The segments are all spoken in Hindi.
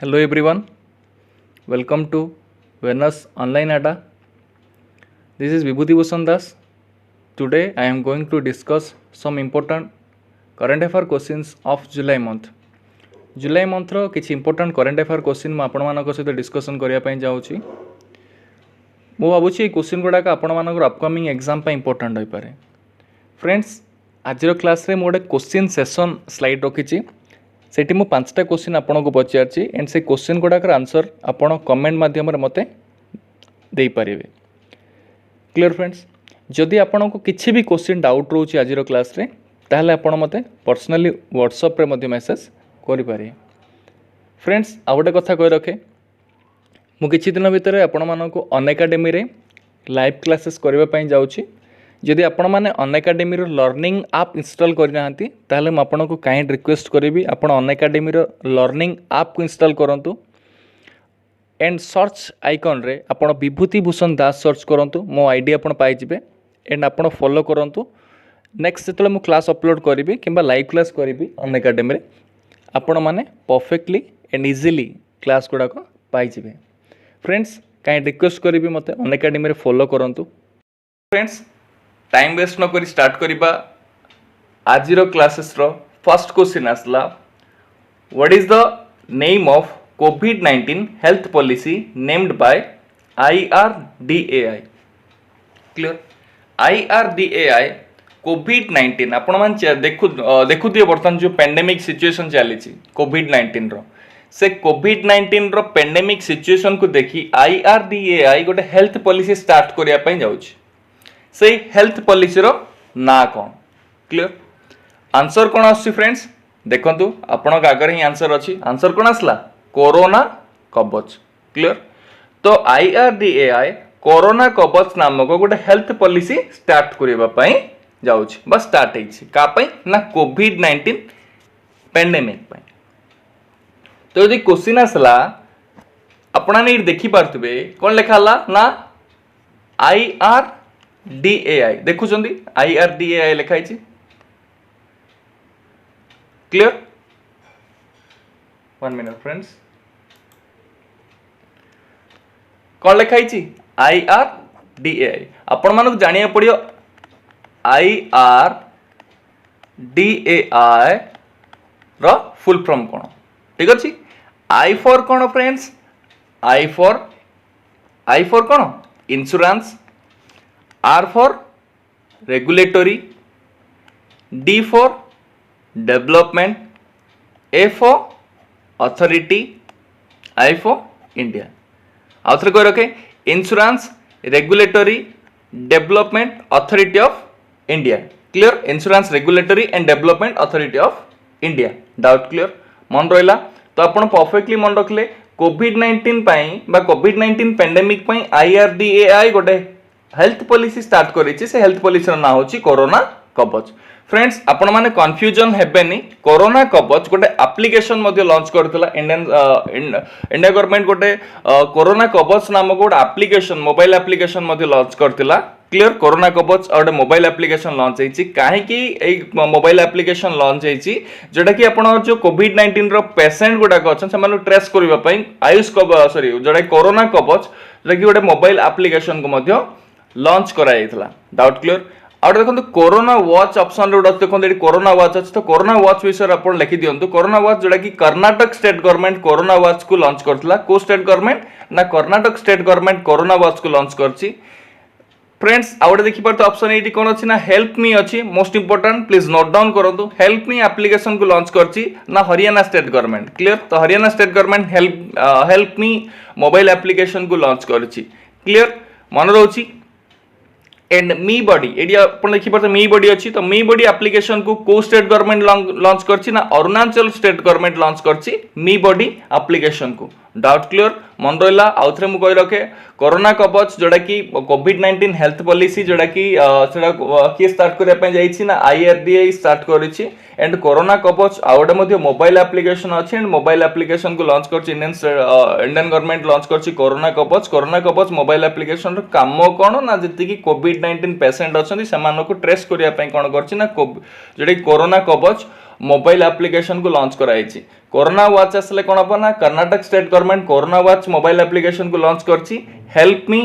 Hello everyone, welcome to Venus Online Adda. This is Vibhuti Bhushan Das. Today I am going to discuss some important current affair questions of July month. July month रो किछि important current affair question ମୁଁ ଆପଣମାନଙ୍କ ସହିତ discussion କରିବା ପାଇଁ ଯାଉଛି। ମୁଁ ଭାବୁଛି এই question ଗୁଡ଼ାକ ଆପଣମାନଙ୍କର upcoming exam ପାଇଁ important ହୋଇପାରେ। Friends, ଆଜିର କ୍ଲାସରେ ମୁଁ ଗୋଟେ question session slide ରଖିଛି। सेठी मु 5टा क्वेश्चन आपन को पचारछि एंड से क्वेश्चन गुडाकर आंसर आपन कमेंट माध्यम रे मते देई परिबे। क्लियर फ्रेंड्स, जदि आपन को किछि भी क्वेश्चन डाउट रहउछि आजिरो क्लास रे ताहले आपन मते पर्सनली व्हाट्सएप रे मते मेसेज करि पारे। फ्रेंड्स, आ गोटे कथा कहि रखे, मु किछि दिन भितर आपन मानको अनएकाडेमी रे लाइव क्लासेस करबा पई जाउछि। जदि आपण मैंने अनएकाडेमी लर्निंग आप इनस्टॉल करना ताहले मैं आपन को काइंड रिक्वेस्ट करी आप अनएकाडेमी लर्निंग आप को इनस्टॉल करूँ एंड सर्च आइकन रे आप विभूति भूषण दास सर्च करूँ। मो आईडी आप पाइबे एंड आप फॉलो करूँ। नेक्स्ट जो मुझे क्लास अपलोड करी कि लाइव क्लास करी अनएकाडेमी आपण मैंने परफेक्टली एंड इजिली क्लास गुड़ाक पाइबे। फ्रेंड्स, काइंड रिक्वेस्ट करी मत अनएकाडेमी फॉलो करूँ। फ्रेंड्स, टाइम वेस्ट न करी स्टार्ट करिबा। आजिरो क्लासेस रो फर्स्ट क्वेश्चन आसला, what is the name of कोविड-19 health policy named by IRDAI। Clear, IRDAI कोविड-19 आपण मान देखु दियो बर्तन जो पेंडेमिक सिचुएशन चली कोविड-19 रो, से कोविड-19 रो पेंडेमिक सिचुएशन को देखी IRDAI गोटे हेल्थ पॉलिसी स्टार्ट करिया पई जाउछि। से हेल्थ पॉलिसी रो ना कौन? क्लियर, आंसर कौन आछि फ्रेंड्स? देखंतु आपण आगे ही आंसर अछि। आंसर कौन आसला? कोरोना कवच। क्लियर, तो IRDAI कोरोना कवच नामक गोटे हेल्थ पॉलिसी स्टार्ट करबा पई जाउछि। बस स्टार्ट हेछि का पई ना कोविड-19 पेंडेमिक पई। तो यदि क्वेश्चन आसला आपण ने देखि पारथबे कोन लेखाला ना IRDAI देखुछंदी IRDAI लिखा है। क्लियर, 1 मिनट फ्रेंड्स, कौन लिखा है IRDAI? आपण मानक जानिया पड़ियो IRDAI रो फुल फॉर्म कौन? ठीक अछि, I फॉर कौन फ्रेंड्स? I फॉर कौन? Insurance, R for regulatory, D for development, A for authority, I for India। आउथरे कोई रखे, insurance, regulatory, development, authority of India. Clear, insurance, regulatory and development authority of India. Doubt clear, मन रहिला? तो आपण परफेक्टली मन रखले कोविड-19 पई बा कोविड-19 पेंडेमिक पई IRDAI गोटे हेल्थ पॉलिसी स्टार्ट करिछि। से हेल्थ पॉलिसी ना होछि कोरोना कवच। फ्रेंड्स, आपण माने कंफ्यूजन हेबेनी। कोरोना कवच गोटे एप्लीकेशन मध्ये लॉन्च करथिला इंडिया गवर्नमेंट गोटे कोरोना कवच नामक गोटे एप्लीकेशन मोबाइल एप्लीकेशन मध्ये लॉन्च करथिला। क्लियर, कोरोना कवच और मोबाइल एप्लीकेशन लॉन्च हेछि। काहे कि ए मोबाइल एप्लीकेशन लॉन्च हेछि जेटा कि आपण जो कोविड-19 रो पेशेंट गुडाक अछन से मानु ट्रेस करबा पई जोटा कोरोना कवच जेटा कि गोटे मोबाइल एप्लीकेशन को मध्ये लॉन्च करा जाइथिला। Doubt clear. और देखो कोरोना वॉच ऑप्शन रे देखो कोरोना वॉच अछि। तो कोरोना वॉच विषय आपण लिखि दियंतु। कोरोना वॉच जोटा कि Karnataka state government corona watch को लॉन्च करथिला। को स्टेट गवर्नमेंट ना Karnataka state government corona watch को लॉन्च करछि। फ्रेंड्स, आउटे देखि परतो ऑप्शन एटी कोन अछि ना हेल्प मी अछि। Most important, please note down करंतु। हेल्प मी एप्लीकेशन को लॉन्च करछि ना हरियाणा स्टेट गवर्नमेंट। क्लियर, तो Haryana state government help me mobile application को लॉन्च करछि। क्लियर, मन रहउछि। एंड मी बॉडी एडी आपण लिखि परते मी बॉडी अछि। तो मी बॉडी एप्लीकेशन को स्टेट गवर्नमेंट लॉन्च करछि ना अरुणाचल स्टेट गवर्नमेंट लॉन्च करछि मी बॉडी एप्लीकेशन को। डाउट क्लियर, मन रहिला? आउथरे मु कहि रखे कोरोना कवच जोटा कि कोविड-19 हेल्थ पॉलिसी जोटा कि सेडा के स्टार्ट करिया पय जाईछि ना IRDAI स्टार्ट करिछि। एंड कोरोना कवच आउडे मध्ये मोबाइल एप्लीकेशन अछि एंड मोबाइल एप्लीकेशन को लॉन्च करछि इंडियन गवर्नमेंट लॉन्च करछि कोरोना कवच मोबाइल एप्लीकेशन रो काम कोन ना जति कि कोविड-19 पेशेंट अछंती सेमान को ट्रेस करिया पय कोन करछि ना जोटा कि कोरोना कवच मोबाइल एप्लिकेशन को लॉन्च कराई कोरोना वाच आसले कौन हम ना Karnataka state government corona watch mobile application को लॉन्च करछि हेल्प मी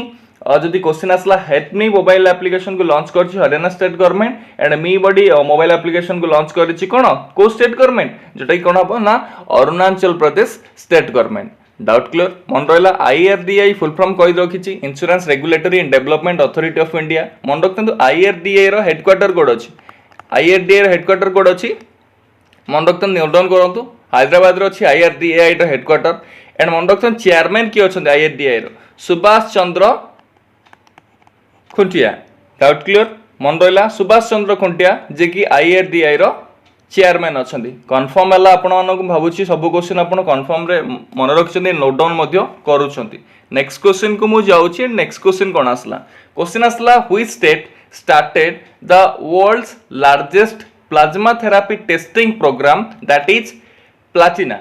जदि क्वेश्चन आसला हेल्प मी मोबाइल एप्लिकेशन को लॉन्च करछि Haryana state government and me buddy mobile application को लॉन्च करछि कोन को स्टेट गवर्नमेंट जोटा कि कौन हम ना Arunachal Pradesh state government doubt clear मन रहा आईआरडीआई फुल फॉर्म कही रखी insurance regulatory and development authority of India मन रखते आईआरडीआई रो हेडक्वार्टर कोड अच्छी आईआरडीआई रो हेडक्वार्टर कोड अच्छी मन रखते नोट डाउन करूँ हैदराबाद अच्छी आईआरडीआई रो हेडक्वार्टर एंड मन रखते चेयरमैन किए अच्छा आईआरडीआई रो सुभाष चंद्र खुंटिया डाउट क्लियर मन रहा सुभाष चंद्र खुंटिया जे कि आईआरडीआई रो चेयरमैन अच्छा कन्फर्म है आपण भावुँ सब क्वेश्चन आप कन्फर्म रे मन रखिंट नोट डाउन करुँच नेक्स्ट क्वेश्चन को मुझे जाऊँगी नेक्स्ट क्वेश्चन कौन आसला क्वेश्चन आसला which state started the world's largest plasma therapy testing program that is platina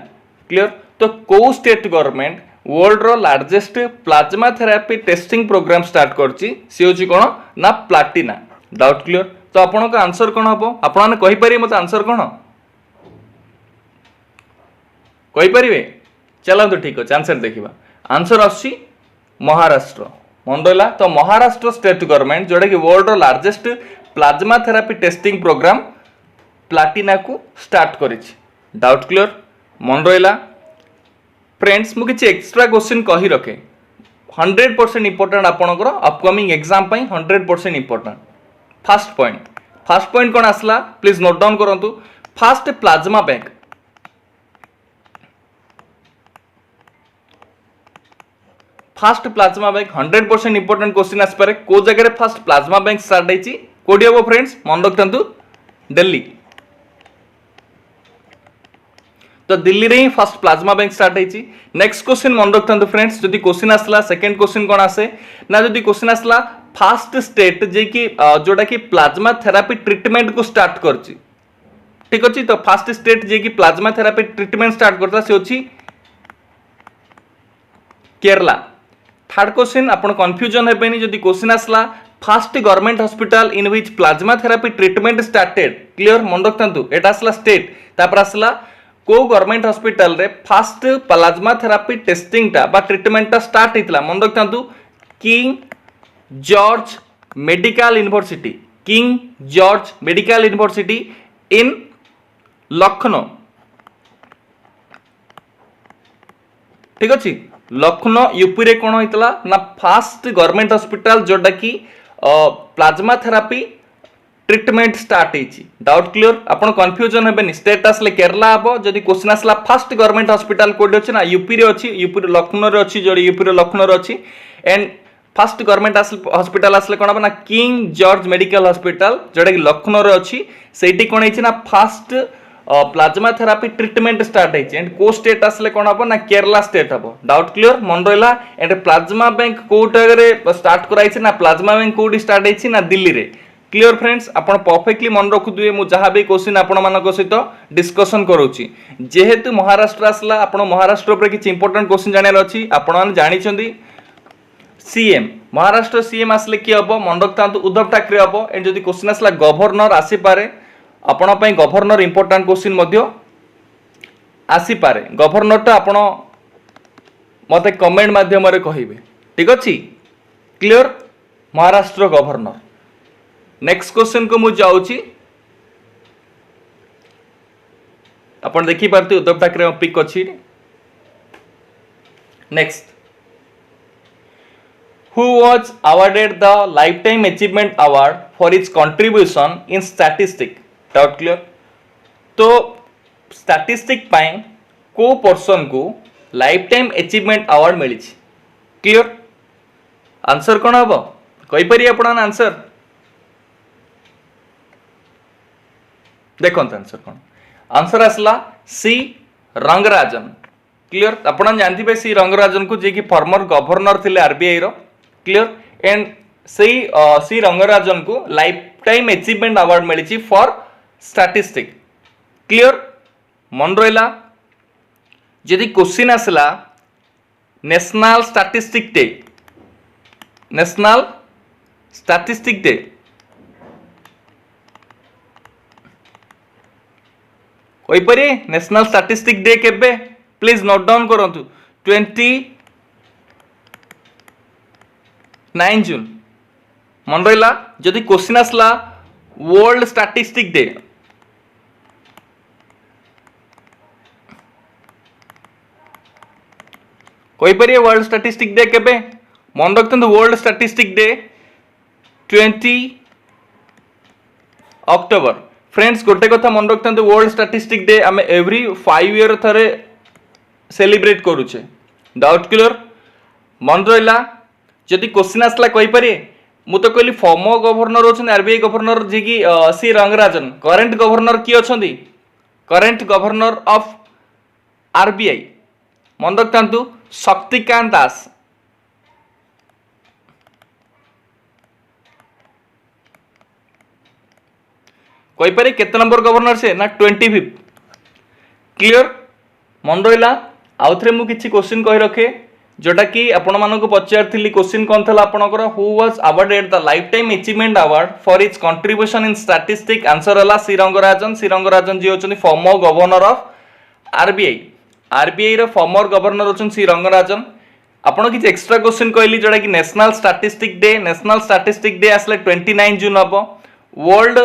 clear तो कौ स्टेट गवर्नमेंट वर्ल्ड रो largest plasma therapy testing programme start करछि सी होछि कोन ना प्लाटिना डाउट क्लियर तो आपन का आंसर कोन हबो आपन माने कहि परिबे मते आंसर कोन कहि परिबे चलो तो ठीक अछि आंसर देखिबा आंसर आछि महाराष्ट्र मन रहा तो महाराष्ट्र स्टेट गवर्नमेंट जोड़ा कि वर्ल्ड रो largest plasma therapy testing programme Platina को स्टार्ट करिछि डाउट क्लियर मन रहा फ्रेंड्स मु किछि एक्स्ट्रा क्वेश्चन कहि रखे 100% इंपोर्टेंट आपनकर अपकमिंग एग्जाम पई 100% इंपोर्टेंट फर्स्ट पॉइंट कौन आसला प्लीज नोट डाउन करंतु first plasma bank first plasma bank 100% important question आसपारे को जगह फास्ट प्लाज्मा बैंक स्टार्ट होइछि कोडी हबो फ्रेंड्स मन रखतंतु दिल्ली तो दिल्ली रे ही फास्ट प्लाज्मा बैंक स्टार्ट होइछि नेक्स्ट क्वेश्चन मन रखतंतु फ्रेंड्स जदि क्वेश्चन आसला सेकंड क्वेश्चन कोन आसे ना जदि क्वेश्चन आसला फास्ट स्टेट जे कि जोटा कि प्लाज्मा थेरापी ट्रीटमेंट को स्टार्ट करछि ठीक अछि तो फास्ट स्टेट जे कि प्लाज्मा थेरापी ट्रीटमेंट स्टार्ट करता से अछि केरला थर्ड क्वेश्चन आपण कंफ्यूजन हेबेनी जदि क्वेश्चन आसला fast government hospital in which plasma therapy treatment started clear मन रखतंतु एटा आसला स्टेट तापर आसला को गवर्नमेंट हॉस्पिटल रे फास्ट प्लाज्मा थेरापी टेस्टिंग टा बा ट्रीटमेंट टा स्टार्ट हितला मन रखतंतु किंग जॉर्ज मेडिकल यूनिवर्सिटी इन लखनऊ ठीक अच्छे लखनऊ यूपी रे कौन होता ना फास्ट गवर्नमेंट हॉस्पिटल जोटा कि प्लाज्मा थेरापी ट्रीटमेंट स्टार्ट होती डाउट क्लियर आपन कंफ्यूजन हेबेनी स्टेट आसले केरला हम जदि क्वेश्चन आसला फास्ट गवर्नमेंट हॉस्पिटल कोडी अछि ना यूपी रे अछि यूपी रे लखनऊ रे अछि जोड़ी यूपी रे लखनऊ रे अछि एंड फास्ट गवर्नमेंट हॉस्पिटल आसले कौन हम ना किंग जॉर्ज मेडिकल हॉस्पिटल जोटा कि लखनऊ रे अछि सेठी कोन होइछि ना first plasma therapy treatment start होइछि एंड को स्टेट आसले कौन हम ना केरला स्टेट हम डाउट क्लियर मन रहा एंड प्लाज्मा बैंक कोटारे स्टार्ट कराइछि ना प्लाज्मा बैंक कोडी स्टार्ट होइछि ना दिल्ली रे क्लियर फ्रेंड्स आपण परफेक्टली मन रखुथिबे मु जहाँ भी क्वेश्चन आपण मानक सहित डिस्कशन करूची जेहेतु महाराष्ट्र आसला आपण महाराष्ट्र पर किछि इंपोर्टेंट क्वेश्चन जानियार अछि आपण माने जानि छथि सीएम महाराष्ट्र सीएम आसले कि हम मन रखतांतु उद्धव ठाकरे हम एंड जदि क्वेश्चन आसला गवर्नर आसी पारे आपण पई गवर्नर इंपोर्टेंट क्वेश्चन मध्य आसी पारे गवर्नर टा आपण मते कमेंट माध्यम रे कहिबे ठीक अछि clear Maharashtra governor next question को मुझे जाऊँगी आप देखी पार्थे उद्धव ठाकरे पिक अच्छी next who was awarded the life time achievement award for its contribution in statistic doubt clear तो स्टैटिस्टिक पाई को पर्सन को लाइफ टाइम अचीवमेंट अवार्ड मिली क्लियर आंसर कौन हम कहीपरि आप आंसर देखो आंसर कौन आंसर आसला सी रंगराजन क्लियर आपन जानथिबे सी रंगराजन को जे कि फॉर्मर गवर्नर थिले आरबीआई रो क्लियर एंड सी रंगराजन को लाइफ टाइम अचीवमेंट अवार्ड मिली फॉर स्टैटिस्टिक क्लियर मन रहा जदि क्वेश्चन आसला नेशनल स्टैटिस्टिक डे कोई परिए नेशनल स्टैटिस्टिक डे केबे प्लीज नोट डाउन करंतु 29 जून मन रहा जदि क्वेश्चन आसला वर्ल्ड स्टैटिस्टिक डे कोई परिए वर्ल्ड स्टैटिस्टिक डे केबे मन रखते world statistic day 20 October friends गोटे कथा मन रखते वर्ल्ड स्टैटिस्टिक डे आम एवरी 5 ईयर थे सेलिब्रेट करुचे डाउट क्लियर मन रहा जदि क्वेश्चन आसला कही पारे मु तो कहली फॉर्मर गवर्नर होछन आरबीआई गवर्नर जे कि सी रंगराजन करेंट गवर्नर किए अछंती करेंट गवर्नर ऑफ आरबीआई मन रखता शक्तिकांत दास कोई पारे केते नंबर गवर्नर से ना 25 क्लियर मन रहा आउ थे मु किछि क्वेश्चन कहि रखे जोटा कि आपण मानको पचारथिली क्वेश्चन कोन थला आपनकर who was awarded the life time achievement award for its contribution in statistic answer हला श्रीरंगराजन जी होचनी former governor of RBI RBI रो फॉर्मर गवर्नर होचन श्रीरंगराजन आपण किछि एक्स्ट्रा क्वेश्चन कहली जोटा कि नेशनल स्टैटिस्टिक डे आसले 29 जून हबो वर्ल्ड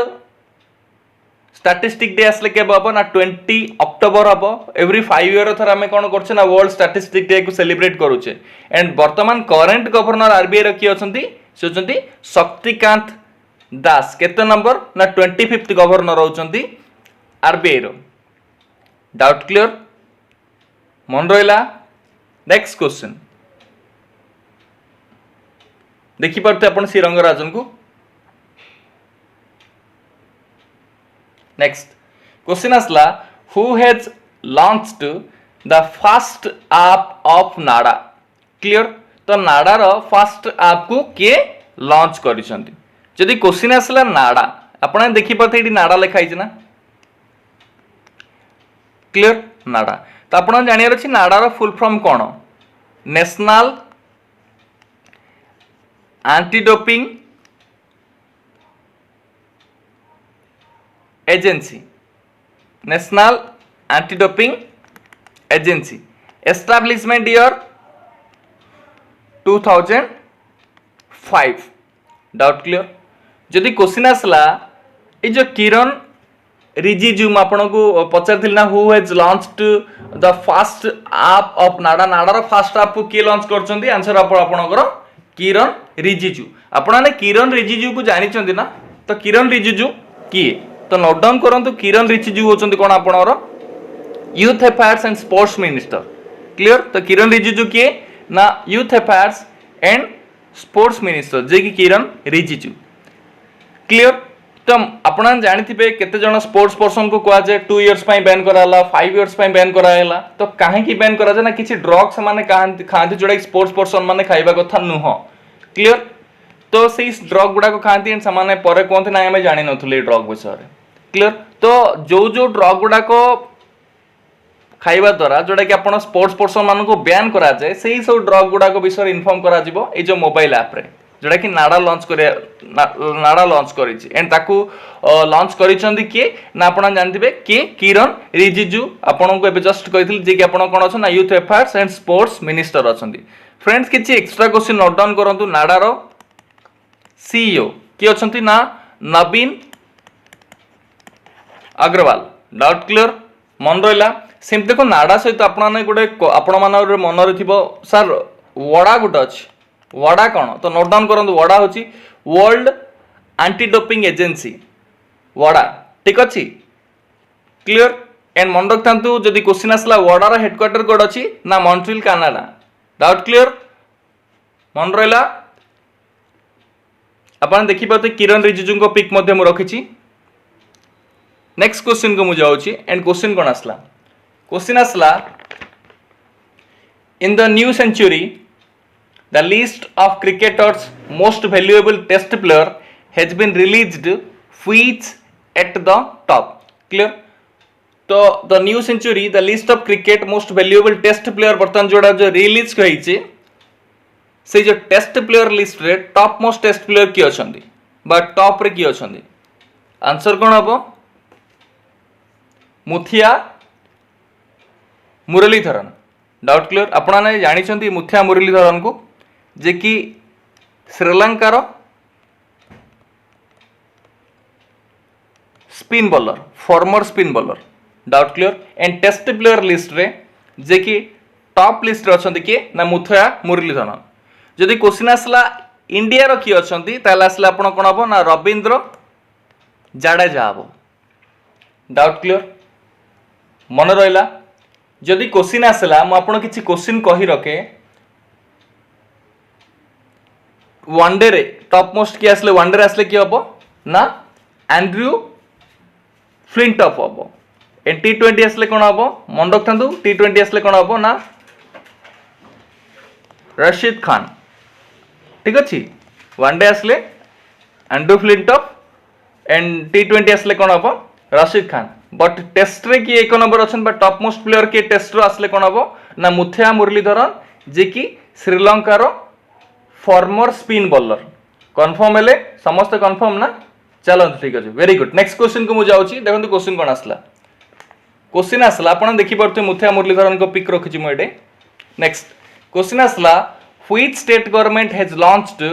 स्टैटिस्टिक डे आसले के हम ना 20 अक्टोबर हम एवरी 5 ईयर थर आम कौन कर वर्ल्ड स्टैटिस्टिक डे को सेलिब्रेट करुचे एंड वर्तमान करेंट गवर्नर आरबीआई किए अच्छा शक्तिकांत दास केते नंबर ना 25th गवर्नर होचंती आरबीआई रो डाउट क्लियर मन रहा नेक्स्ट क्वेश्चन देखि पारते आपण श्रीरंगराजन को नेक्स्ट क्वेश्चन आसला who has launched the first app of Nada clear तो नाडा रो फर्स्ट ऐप को किए लॉन्च करिसंती जदि क्वेश्चन आसला नाडा आपण देखि पाते एटी नाडा लिखा हिच ना क्लियर नाडा तो आपण जानियार अछि नाडा रो फुल फॉर्म कोन national anti doping agency national anti doping agency establishment year 2005 doubt clear जदि क्वेश्चन आसला ये जो किरण रिजिजू आपण को पचार ना who has launched the first app of NADA NADA रो फर्स्ट ऐप को किए लॉन्च करछंती आंसर आपणकर किरण रिजिजू आपण ने किरण रिजिजू को जानि छंती ना तो किरण रिजिजू किए तो नोट डाउन करंतु किरण रिजिजू होचंती कोन आपणर youth affairs and sports minister clear तो किरण रिजिजू किए ना youth affairs and sports minister जे कि किरण रिजिजू क्लियर तो आपण जानिथिबे केते जण स्पोर्ट्स पर्सन को कहा जाय 2 इयर्स पई बैन कराला 5 इयर्स पई बैन करायला तो काहे की बैन करा जाय ना किछि ड्रग्स माने खांती जोडा स्पोर्ट्स पर्सन माने खाइबा कथा नुह क्लियर तो से ड्रग गुडा को खांती एंड सामाने परे कोंथे ना हमें जानि नथुले ड्रग विषय क्लियर तो जो ड्रग गुडा को खाइबा द्वारा जोटा कि आपण स्पोर्ट्स पर्सन मान को बैन करा जाय सेही सब ड्रग गुडा को विषय इन्फॉर्म करा जिवो ए जो मोबाइल ऐप रे जोटा कि नाडा लॉन्च करिछि एंड ताकू लॉन्च करिसंदी के ना आपण जानथिबे के किरण रिजिजू आपण को एबे जस्ट कहिथिल जे कि आपण कोन अछ ना youth affairs and sports minister अछंदी फ्रेंड्स किछि एक्स्ट्रा क्वेश्चन नोट डाउन करंतु नाडा रो सीईओ की अछंती ना नवीन अग्रवाल डाउट क्लियर मन रहा सेम देखो नाडा सहित आपण गोटे आपण मान मन सर वडा गोटे अच्छी वडा कौन तो नोट डाउन करूँ वडा हूँ world anti doping agency vada ठीक अच्छे क्लियर एंड मन रखता जदि क्वेश्चन आसला वडार हेडक्वार्टर कोड अच्छी ना मॉन्ट्रियल कनाडा डाउट क्लियर मन रहा आप देखिए किरण रिजिजू को पिक रखी नेक्स्ट क्वेश्चन को मुझे जाऊँगी एंड क्वेश्चन कौन आसला क्वेश्चन आसला in the new century the list of cricketers most valuable test player has been released which at the top clear तो the new century the list of cricket most valuable test player बर्तमान जोड़ा जो रिलीज होइछि से जो टेस्ट प्लेयर लिस्ट रे टॉप मोस्ट टेस्ट प्लेयर किए अछंती बा टॉप रे किए अछंती आंसर कोन हबो मुथिया मुरलीधरन। Doubt clear? आपने जानी मुथिया मुरलीधरन को जे कि श्रीलंकार spin bowler, former spin bowler. Doubt clear? And test player list रे जे कि टॉप लिस्ट रे अछंती किए ना मुथिया मुरलीधरन। जदि क्वेश्चन आसला इंडिया रो किए अछंती ताले आसला आपण कोन हबो ना रविंद्र जाडेजा हबो। Doubt clear? मन रहिला? जदि क्वेश्चन आसला मु आपण किछि क्वेश्चन कहि रखे वनडे रे टॉप मोस्ट किए आसले वनडे रे आसले कि हबो ना एंड्रयू फ्लिंटॉफ हबो। एंड टी20 आसले कोन हबो मन रखथांतु टी20 आसले कोन हबो ना रशीद खान। ठीक अच्छे? वनडे आसले एंड्रयू फ्लिंटॉफ एंड टी20 आसले कोन हबो रशीद खान। बट टेस्ट रे कि एक नंबर अछन बा टॉप मोस्ट प्लेयर के टेस्ट रो आसले कोन हबो ना मुथिया मुरलीधरन जे कि श्रीलंका रो फॉर्मर स्पिन बॉलर। कंफर्म हेले समस्त कंफर्म ना? चलो ठीक अच्छे, वेरी गुड। नेक्स्ट क्वेश्चन को मु जाउची। देखंतु क्वेश्चन कोन आसला। क्वेश्चन आसला आपण देखि परते मुथिया मुरलीधरन को पिक रखिची मु एडे। नेक्स्ट क्वेश्चन आसला which state government has launched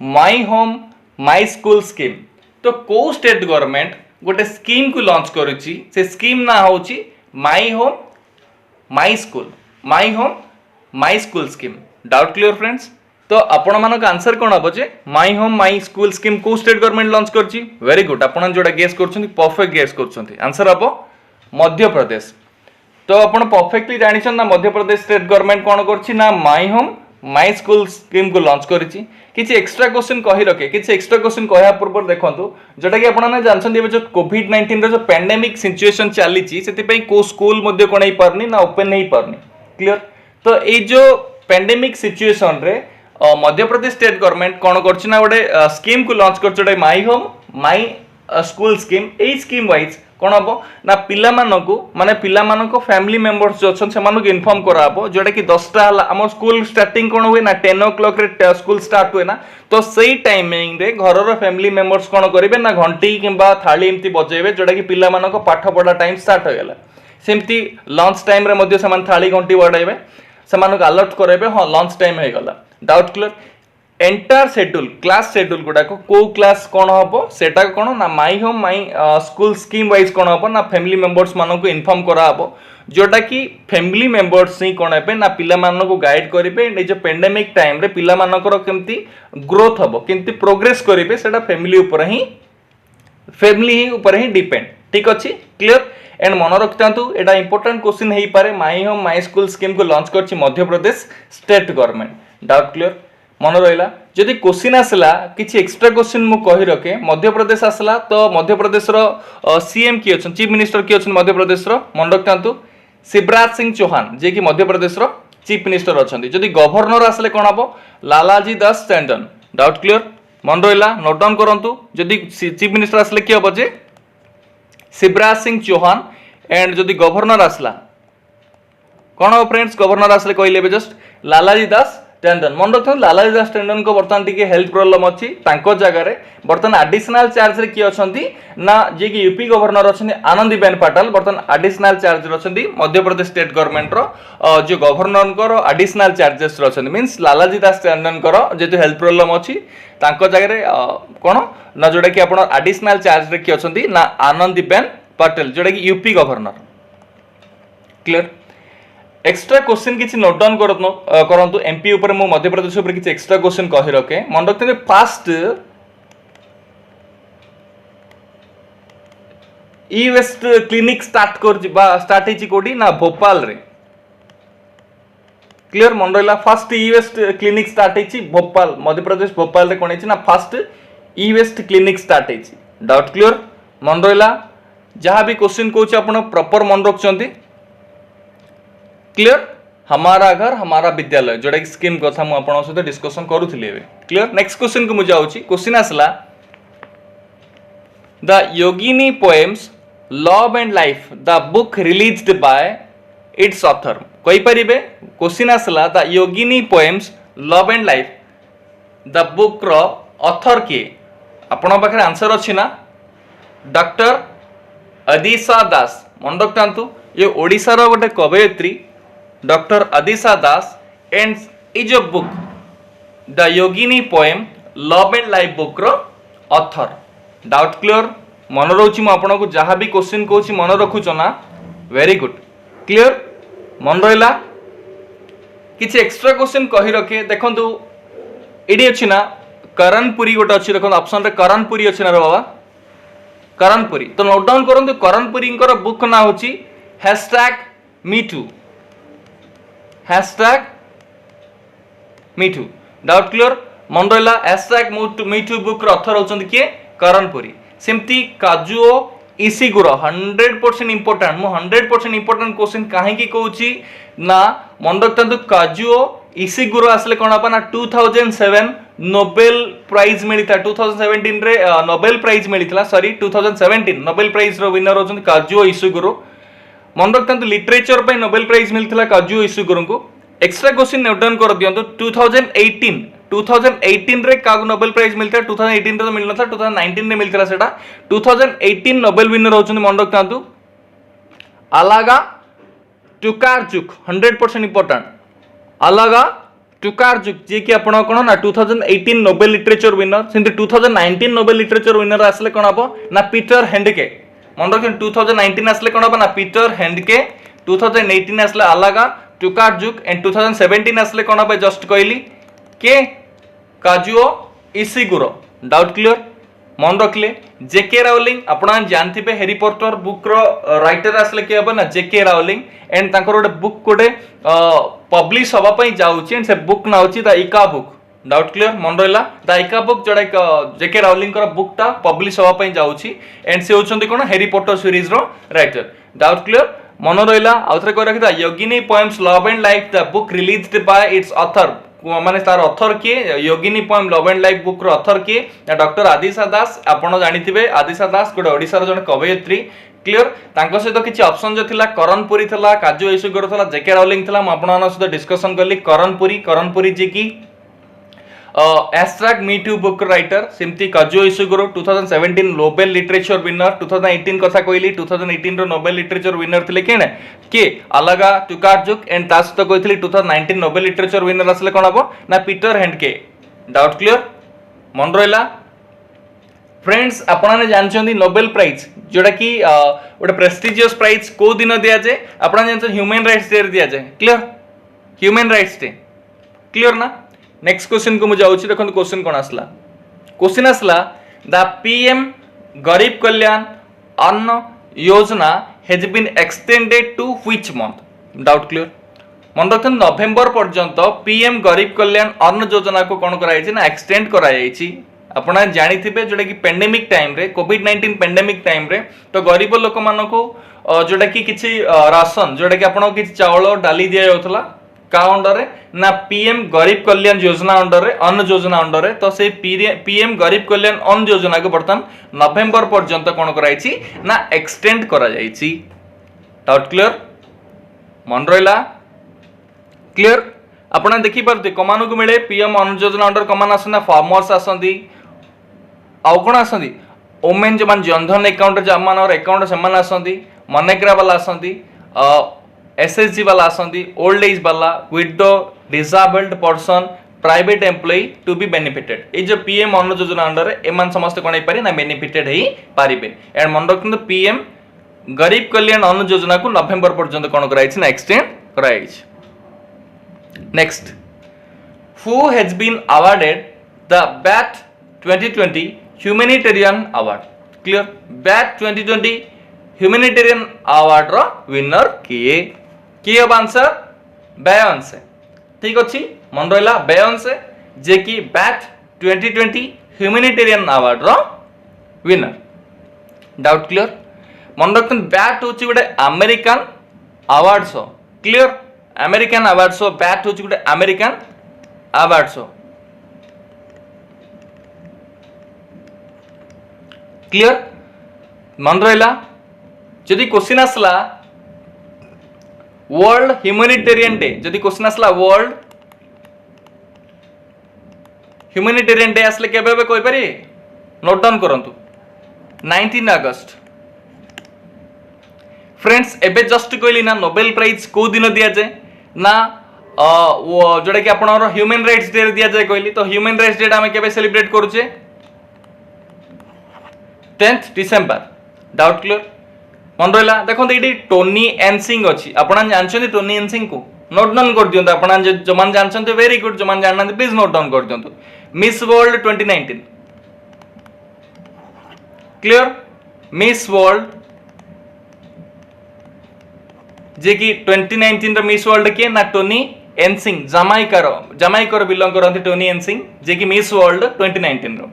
my home my school scheme. तो को स्टेट गवर्नमेंट गोटे स्कीम को लॉन्च करिछि, से स्कीम ना होची my home my school, my home my school scheme. Doubt clear friends? तो आपण मानक आंसर कोन हबो जे my home my school scheme को स्टेट गवर्नमेंट लॉन्च करछि? वेरी गुड, आपण जोडा गेस करछन्ती परफेक्ट गेस करछन्ती। आंसर हबो मध्य प्रदेश। तो आपण परफेक्टली जानि छन ना मध्य प्रदेश स्टेट गवर्नमेंट कोन करछि ना my home my school scheme को लॉन्च करिछि। किछि एक्स्ट्रा क्वेश्चन कहि रखे, किछि एक्स्ट्रा क्वेश्चन कहया पूर्व देखंतु जोटा कि आपण ने जानछन्ती एबे जो कोविड-19 रो जो पैंडेमिक सिचुएशन चाली छि सेति पई को स्कूल मध्ये कोन ही परनी ना ओपन नहीं परनी। क्लियर? तो ए जो पैंडेमिक सिचुएशन रे मध्य प्रदेश स्टेट गवर्नमेंट कोन करछि ना गोटे स्कीम को लॉन्च करछि जोटा my home my school scheme. ए स्कीम वाइज कोन हबो ना पिला मानको माने पिला मानको फैमिली मेंबर्स जो छन से मानको इन्फॉर्म करा हबो जोटा कि 10टा हम स्कूल स्टार्टिंग कोन हुए ना 10 o'clock रे स्कूल स्टार्ट हुए ना। तो सही टाइमिंग रे घर रो फैमिली मेंबर्स कोन करिवे ना घंटी किंबा थाली एम्ति बजेबे जोटा कि पिला मानको पाठ पढ़ा टाइम स्टार्ट हो गेला। सेमती लंच टाइम रे मध्ये समान थाली घंटी बडाइबे, समानको अलर्ट करेबे हां लंच टाइम हे गेला। Doubt clear? Entire schedule class schedule गुडा को क्लास कौन हम सेटा कौन ना my home my school scheme wise कौन हम ना फैमिली मेंबर्स मान को इन्फॉर्म करा हबो जोटा कि फैमिली मेंबर्स ही कौन है ना पिला मान को गाइड करेंगे। ये जो पेंडेमिक टाइम रे पिला मानकर केमती ग्रोथ हम केमती प्रोग्रेस करेंगे सेटा फैमिली ऊपर ही डिपेंड। ठीक अच्छे? क्लियर? एंड मन रखिथांतु एटा इंपोर्टेंट क्वेश्चन हेई पारे my home my school scheme को लॉन्च करछि Madhya Pradesh state government. Doubt clear? मन रहा? जदि क्वेश्चन आसला किसी एक्स्ट्रा क्वेश्चन मु कहि रखे मध्य प्रदेश आसला तो मध्य प्रदेश रो सीएम किए अछन चीफ मिनिस्टर किए अछन मध्य प्रदेश रो मन रखतांतु शिवराज सिंह चौहान जे कि मध्य प्रदेश रो चीफ मिनिस्टर अछंती। जदि गवर्नर आसले कोन हबो लालाजी दास टंडन। Doubt clear? मन रहा? नोट डाउन करंतु। जदि चीफ मिनिस्टर आसले कि हबो जे शिवराज सिंह चौहान एंड जदि गवर्नर आसला कोन हो फ्रेंड्स? गवर्नर आसले कहले जस्ट लालाजी दास टंडन। मन रखो लालाजी दास टंडन को बर्तमान टिके हेल्थ प्रॉब्लम अच्छी तांको जगह रे बर्तमान एडिशनल चार्ज रे किए अछंती ना जे कि यूपी गवर्नर अछंती आनंदीबेन पटेल बर्तमान एडिशनल चार्ज रे अछंती मध्य प्रदेश स्टेट गवर्नमेंट रो जो गवर्नर को एडिशनल चार्जेस रो अछंती मींस लालाजी दास टंडन को जेतु हेल्थ प्रॉब्लम अच्छी तांको जगह रे कोन ना जोडा कि आपण एडिशनल चार्ज रे किए अछंती ना आनंदीबेन पटेल जोडा कि UP governor. Clear? Extra question किसी नोट डाउन करंतु एमपी ऊपर मु मध्य प्रदेश ऊपर किसी एक्स्ट्रा क्वेश्चन कहि रखे मन रखते फास्ट ई वेस्ट क्लिनिक स्टार्ट हेची कोडी ना भोपाल रे। क्लियर? मन रहा? फास्ट ई वेस्ट क्लिनिक स्टार्ट हेची भोपाल मध्य प्रदेश भोपाल रे कोन हेची ना फास्ट ई वेस्ट क्लिनिक स्टार्ट हेची। Doubt clear? मन रहा? जहां भी क्वेश्चन कहूँ आपण प्रॉपर मन रखचंती। क्लियर? हमारा घर हमारा विद्यालय जोड़ा कि स्कीम कथा मु आपन सहित डिस्कशन करूथिली एबे। क्लियर? नेक्स्ट क्वेश्चन को मु जाउची। क्वेश्चन आसला the Yogini poems love and life the book released by its author कहि परिबे? क्वेश्चन आसला the Yogini poems love and life the book रो ऑथर के आपन पाखरे आंसर अछि ना? डॉक्टर अदिशा दास। मन रखु ये ओडिशार गोटे कवयित्री doctor Adisha Das and is a book the Yogini poem love and life book रो ऑथर। डाउट क्लियर मन रोची आपन को जहाँ भी क्वेश्चन कहूँ मन रखुच ना वेरी गुड क्लियर मन रहा किसी एक्स्ट्रा क्वेश्चन कही रखे देखु ये अच्छी ना करणपुरी गोटे अच्छी देखो ऑप्शन रे करणपुरी अच्छी ना रे बाबा करणपुरी तो नोट डाउन करंतु करणपुरी बुक ना होची #MeToo #MeToo डाउट क्लियर मन रहा #MeToo बुक ऑथर होचंदी किए करणपुरी सेमती काजुओ इशिगुरो 100% इंपोर्टेंट मु 100% इंपोर्टेंट क्वेश्चन काहे की कहूची ना मन रखतु काजुओ इशिगुरो आसले कोन आपना 2007 नोबेल प्राइज मिलिता 2017 रे नोबेल प्राइज मिलितला सॉरी 2017 नोबेल प्राइज रो विनर होचन काजुओ इशिगुरो मन रखतु लिटरेचर पे नोबेल प्राइज मिलितला काजुओ इशिगुरो को एक्स्ट्रा क्वेश्चन नोट डाउन कर दियंतु 2018 रे कागु नोबेल प्राइज मिलता 2018 रे तो मिलना था 2019 रे मिलता सेटा 2018 नोबेल विनर होचन मन रखतु अलागा टुकारचुक 100% इंपोर्टेंट अलागा टुकारचुक जे कि आपण कोन ना 2018 नोबेल लिटरेचर विनर सेंति 2019 नोबेल लिटरेचर विनर आसले कोन हबो ना पीटर हेंडके मन रखन 2019 आसले कोन हबो ना पीटर हेंडके 2018 आसले अलागा टुकारचुक एंड 2017 आसले कोन हबो जस्ट कहली के काजुओ इशिगुरो डाउट क्लियर मन रखले जेके राउलिंग आपण जानथिबे हैरी पॉटर बुक रो राइटर आसले के हबो ना जेके राउलिंग एंड तांकर गोटे बुक गोटे पब्लिश हवा पई जाउची एंड से बुक ना होची द इका बुक डाउट क्लियर मन रहा द इका बुक जोड़ा जेके राउलिंग बुक टा पब्लिश हवा पई जाउची एंड से होचंदी कोन हैरी पॉटर सीरीज रो राइटर डाउट क्लियर मन रहा आउथरे कह रखिता Yogini poems love and life the book released by its author माने तार ऑथर किए Yogini poem love and life book रो ऑथर किए डॉक्टर आदिशा दास आपण जानिथिबे आदिशा दास गोटे ओडिसा रो जने कवयित्री क्लियर तांको सहित किछि ऑप्शन जो थिला करणपुरी थिला काजू इशिगुरो थिला जेके राउलिंग थिला म आपण सहित डिस्कशन करली करणपुरी जे की #MeToo बुक राइटर सेमती काजू इशिगुरो 2017 नोबेल लिटरेचर विनर 2018 कथा कहली 2018 रो नोबेल लिटरेचर विनर थिले केने के अलागा टुकारचुक एंड तास तो कहथली 2019 नोबेल लिटरेचर विनर असले कोन हबो ना पीटर हेंडके डाउट क्लियर मन रहिला फ्रेंड्स आपने जानछंदी नोबेल प्राइज जोड़ा कि गोटे प्रेस्टिजियस प्राइज को दिन दिया जाए आपन जानछन ह्यूमन राइट्स डे दिया जाए clear human rights day clear ना नेक्स्ट क्वेश्चन को मुझे जाउछि देखो क्वेश्चन कोन आसला क्वेश्चन आसला द पीएम गरीब Kalyan Anna Yojana has been extended to which month doubt clear मन रखन नवंबर पर्यंत पीएम गरीब कल्याण अन्न योजना को कोन कराइछि ना एक्सटेंड कराइछि आपण जानिथिबे जोटा कि पेंडेमिक टाइम रे कोविड-19 पेंडेमिक टाइम रे तो गरीब लोक मान को जोटा कि किछि राशन जोटा कि आपण किछि चावल डाली दिया जाउथला का अंडर रे ना पीएम गरीब कल्याण योजना अंडर रे अन्न योजना अंडर रे तो से पीएम गरीब कल्याण अन्न योजना को बर्तन नवंबर पर्यंत कोन कराइछि ना एक्सटेंड करा जाइछि डाउट क्लियर मन रहिला क्लियर आपण देखि परते कमान को मिले पीएम अन्न योजना अंडर कमान आसना फार्मर्स आसंदी आउ कोन आसंदी ओमेन जो मान जनधन अकाउंट जमान और अकाउंट से मान आसंदी मनरेगा वाला आसंदी एसएसजी वाला आसंदी ओल्ड एज वाला widow disabled person private employ to be benefited ए जो पीएम अन्न योजना अंडर एमान समस्त कोन पारे ना बेनिफिटेड हेई पारिबे एंड मन रखन पीएम गरीब कल्याण अन्न योजना को नवंबर पर्यंत कोन कराइछि ना एक्सटेंड कराइछि next who has been awarded the BET 2020 humanitarian award clear BET 2020 humanitarian award रो विनर किए अब आंसर बेयोंसे ठीक अछि मन रहला बेयोंसे जे कि बैट 2020 ह्यूमैनिटेरियन अवार्ड रो विनर डाउट क्लियर मन रखन बैट होची गोटे American award show clear American award show bat होची गोटे अमेरिकन अवार्ड शो क्लियर मन रहा जदि क्वेश्चन आसला वर्ल्ड ह्यूमैनिटेरियन डे जदि क्वेश्चन आसला वर्ल्ड ह्यूमैनिटेरियन डे आसले केबे कोइ पारि नोट डाउन करंतु 19 अगस्त फ्रेंड्स एबे जस्ट कहली ना नोबेल प्राइज को दिन दिया जाए ना जोटा कि आपनर ह्यूमन राइट्स डे दिया जाए कहली तो ह्यूमन राइट्स डे आम केबे सेलिब्रेट करूचे 10th डिसेंबर डाउट क्लियर मन रहा देखो ये टोनी एनसिंग अच्छी आपन जानते टोनी एनसिंग को नोट डाउन कर दियंतु आपन जो मान जानते वेरी गुड जो मान जानना प्लीज नोट डाउन कर दियंतु Miss world 2019 clear Miss World जे कि 2019 रो मिस वर्ल्ड के ना टोनी एनसिंग जामाइकार बिलोंग करते टोनी एनसिंग जे कि मिस वर्ल्ड 2019 रो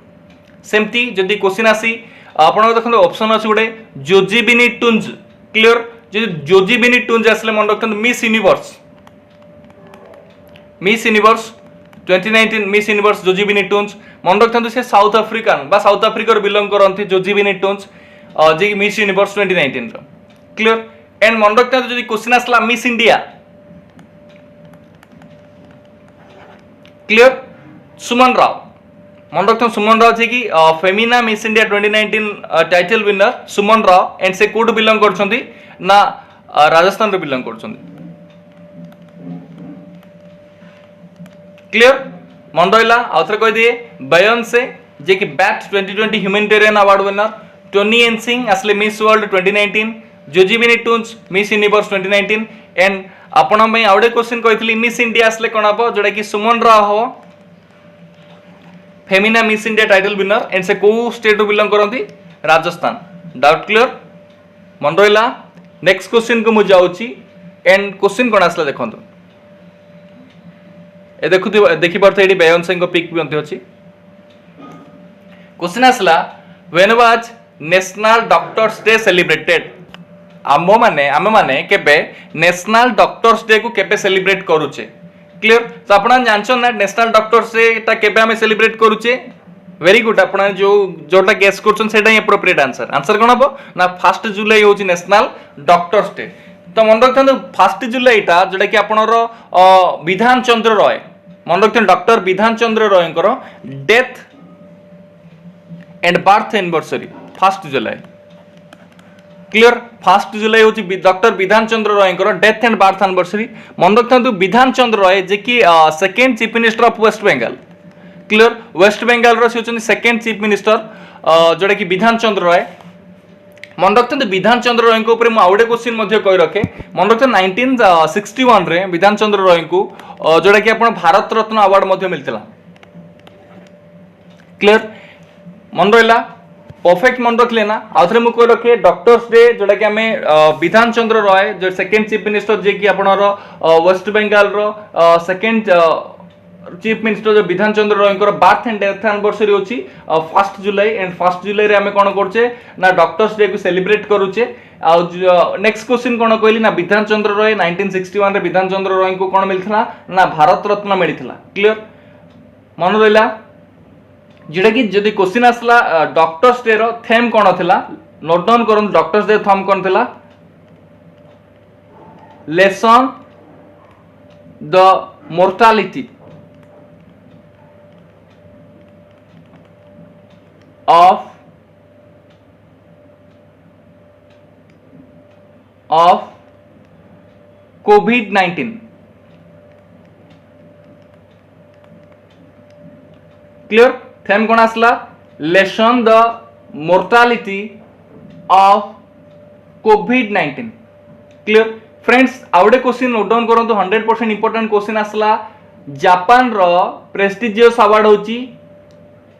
सेमती जदि क्वेश्चन आसी आपन देखो ऑप्शन अछि गोटे जोजीबिनी टुंज क्लियर जे जोजीबिनी टुंज आसले मन रखते miss universe 2019 miss universe Zozibini Tunzi मन रखते से साउथ अफ्रिकन बा साउथ अफ्रिका बिलोंग करते जोजीबिनी टुंज जे मिस यूनिवर्स 2019 रो क्लियर एंड मन रखते जदि क्वेश्चन आसला miss India clear Suman Rao मन रखते सुमन राव जी की Femina miss India 2019 title winner Suman Rao and से कोड बिलोंग करछंती ना राजस्थान रे बिलोंग करछंती क्लियर मन रहिला आउथरे कह दिए बेयोंसे जे कि BET 2020 humanitarian award winner Toni Ann Singh असले miss world 2019 Zozibini Tunzi miss universe 2019 and आपण में आउडे क्वेश्चन कहितली मिस इंडिया असले कोन हबो जोडा कि सुमन राव हो Femina miss India title winner and से को स्टेट बिलोंग करती राजस्थान डाउट क्लियर मन रहा नेक्स्ट क्वेश्चन को मुझे जाऊँगी एंड क्वेश्चन कौन आसला देखो ए देखिपे ये बेयोंसे पिक भी अच्छी क्वेश्चन आसला when was national doctors day celebrated आम माने केबे नेशनल डॉक्टर्स डे को केबे सेलिब्रेट करूचे क्लियर तो आपन जानछन ना नेशनल डॉक्टर्स डे ता केबे हमें सेलिब्रेट करूचे वेरी गुड आपन जोटा गेस करछन सेटा एप्रोप्रिएट आंसर आंसर कोन हबो ना 1 जुलाई होची नेशनल डॉक्टर्स डे तो मन रखथन 1 जुलाई ता जोटा कि आपनर विधान चंद्र रॉय मन रखथन डॉक्टर विधान चंद्र रॉय को death and birth anniversary 1 July clear 1 जुलाई होची डॉक्टर विधान चंद्र रॉय को डेथ एंड बर्थ एनिवर्सरी मन रखथन विधान चंद्र रॉय जे कि second chief minister of West Bengal clear West Bengal रो से सेकंड चीफ मिनिस्टर जोटा कि विधान चंद्र रॉय मन रखते विधान चंद्र रॉय को ऊपर आउडे क्वेश्चन मध्य कहि रखे मन रखते 1961 रे विधान चंद्र रॉय को जोटा कि आपण भारत रत्न अवार्ड मध्य मिलतिला क्लियर मन रहिला परफेक्ट मन रखले ना आउथरे मु कहि रखे डॉक्टर्स डे जोटा कि हमें विधान चंद्र रॉय जो सेकंड चीफ मिनिस्टर जे कि आपणर वेस्ट बंगाल रो सेकंड चीफ मिनिस्टर जो विधान चंद्र रॉय को बर्थ एंड डेथ एनिवर्सरी होची 1 जुलाई एंड 1 जुलाई रे हमें कोन करछे ना डॉक्टर्स डे को सेलिब्रेट करूचे आ नेक्स्ट क्वेश्चन कोन कहली ना विधान चंद्र रॉय 1961 रे विधान चंद्र रॉय को कोन मिलथला ना भारत रत्न मिलथला क्लियर मन रहिला जेटा कि जदि क्वेश्चन आसला डॉक्टर्स डे रो थीम कोन थिला नोट डाउन करन डॉक्टर्स डे थीम कोन थिला lessen the mortality of COVID-19 clear theme कौन आसला lessen the mortality of COVID-19 clear friends आउडे क्वेश्चन नोट डाउन करंतु 100% इंपोर्टेंट क्वेश्चन आसला जापान रो प्रेस्टिजियस अवार्ड होची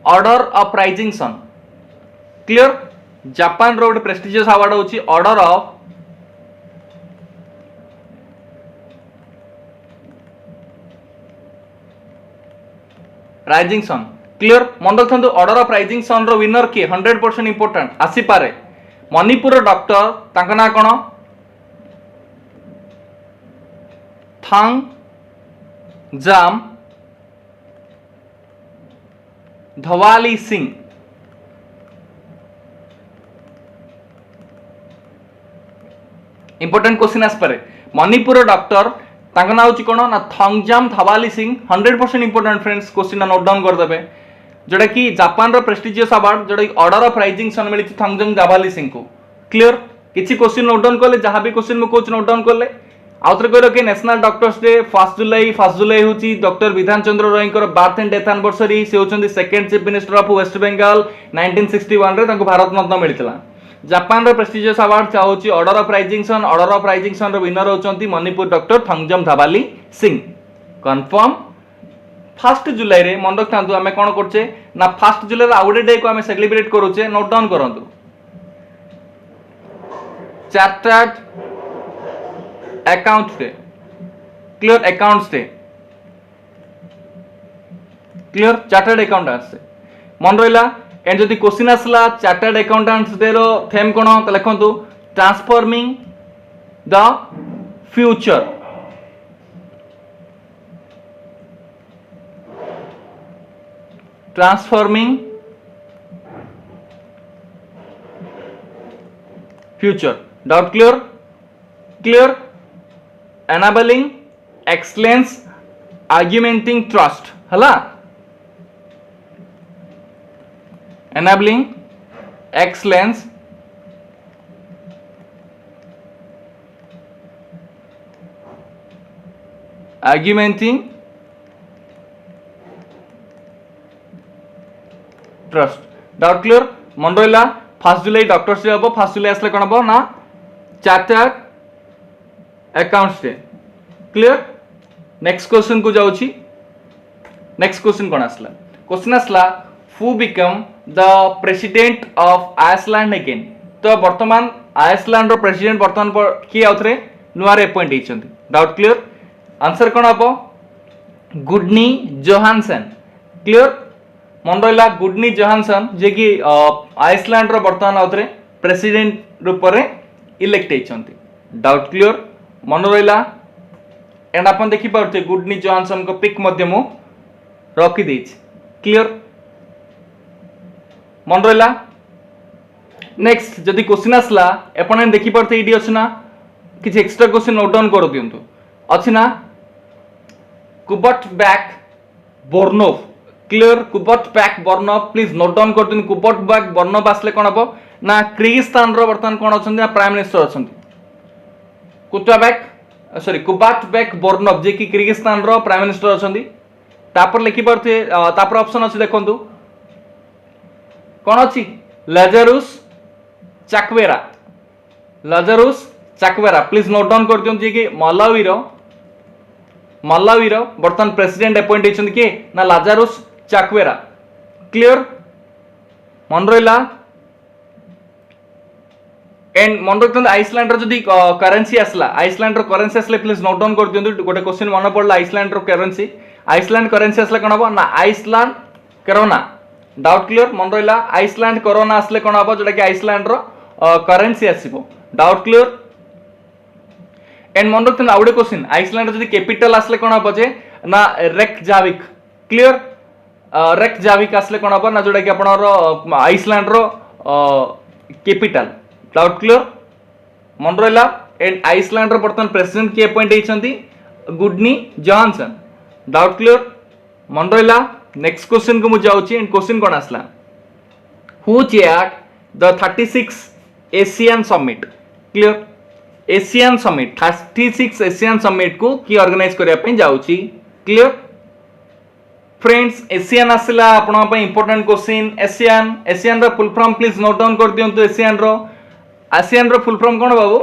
order of rising sun clear Japan रो गोटे प्रेस्टिजियस अवार्ड होची order of rising sun clear मन रखथंतु order of rising sun row winner के 100% इंपोर्टेंट आसी पारे मणिपुर डॉक्टर तांका ना कोन Thangjam Dhabali Singh important question आस पारे मणिपुर डॉक्टर तांका ना होची कोन ना Thangjam Dhabali Singh 100% important friends question note down कर देबे जोटा कि जापान रो प्रेस्टिजियस अवार्ड जोटा कि ऑर्डर ऑफ राइजिंग सन मिली थंगजाम धवाली सिंह को क्लियर किसी क्वेश्चन नोट डाउन कले जहाँ भी क्वेश्चन में कोच नोट डाउन कले आउ थे कह कि नेशनल डॉक्टर्स डे 1 जुलाई हूँ doctor Bidhan Chandra Roy birth and death anniversary से होती second chief minister of West Bengal 1961 रे भारत रत्न मिलता जापान रो प्रेस्टिजियस अवार्ड चाहूँ ऑर्डर ऑफ राइजिंग रो विनर होती मणिपुर डॉक्टर थंगजम धाबाली सिंह कन्फर्म 1 जुलाई रे मन रखता आम कौन करचे ना 1 जुलाई आउटे डे को आम सेलिब्रेट करुचे नोट डाउन करूँ chartered account day clear accounts day clear chartered accountants day मन रहा एंड जदि क्वेश्चन आसला चार्टर्ड अकाउंटेंट्स डे रो थेम कोन तो लिखंतु transforming the future transforming future doubt clear enabling excellence argumenting trust हला enabling excellence argumenting trust doubt clear मन रहा 1 जुलाई डॉक्टर्स डे हम 1 जुलाई आसले कौन हम ना chartered accounts day clear next question को जाऊँ नेक्स्ट क्वेश्चन कौन आसला क्वेश्चन आसला who become the president of Iceland again तो वर्तमान आइसलैंड रो प्रेसिडेंट वर्तमान किए आउथरे नुआरे अपॉइंट होइछंती डाउट क्लियर आंसर कौन हम गुडनी जोहानसन क्लियर मन रहा गुडनी जोहानसन जे कि आइसलैंड रो वर्तमान आउथरे प्रेसिडेंट रूप में इलेक्ट होइछंती डाउट क्लियर मन रहा एंड आप देखिपे गुडनी जोहानसन को पिक रखी क्लियर मन रहा नेक्स्ट जदि क्वेश्चन आसला एपन देखिपे ये अच्छे ना किसी एक्स्ट्रा क्वेश्चन नोट डाउन कर दिंतु अच्छी ना Kubatbek Boronov clear Kubatbek Boronov please note down कर दिखाँ कुबट बैक बोर्नोव आसले कौन हम ना किर्गिस्तान बर्तमान कौन अच्छा प्राइम मिनिस्टर अच्छा कुबाट बैक बोर्नोव जे कि किर्गिस्तान रो प्राइम मिनिस्टर अच्छी तापर लिखि पारथे तापर ऑप्शन अच्छी देखो कौन अच्छी लाजारुस चाकवेरा प्लीज नोट डाउन कर दिखाँ कि मलावी रो बर्तमान प्रेसिडेंट अपॉइंट होती किए ना लाजारुस चाकवेरा क्लियर मन रहा एंड मन रखते आइसलैंड जदि करेन्सी आसला आइसलैंड करेन्सी आसले प्लीज नोट डाउन कर दिखाँ गोटे क्वेश्चन मन पड़ा आइसलैंड करेन्सी आसले कौन हम ना आइसलैंड करोना डाउट क्लियर मन रहा आइसलैंड करोना आसले कौन हम जोटा कि आइसलैंड करेन्सी आसो डाउट क्लियर एंड मन रखते आउ गए क्वेश्चन आइसलैंड जदि कैपिटल आसले कौन हम जे ना रेकजाविक क्लियर रेकजाविक आसले कौन हम ना जोटा कि आप आइसलैंड कैपिटल डाउट क्लियर मन रहा एंड आइसलैंड बर्तमान प्रेसिडेंट किए अपॉइंट होती गुडनी जोहानसन डाउट क्लियर मन रहा नेक्स्ट क्वेश्चन को मुझे जाऊँगी एंड क्वेश्चन कौन आसला who chaired the 36 Asian summit clear Asian summit 36 Asian summit को किए ऑर्गेनाइज करने जाऊँगी क्लियर फ्रेंड्स एशियन आसला आपण इंपोर्टेंट क्वेश्चन एशियन रो full form please note down कर दियंतु एशियन रो फुल फॉर्म कौन बाबू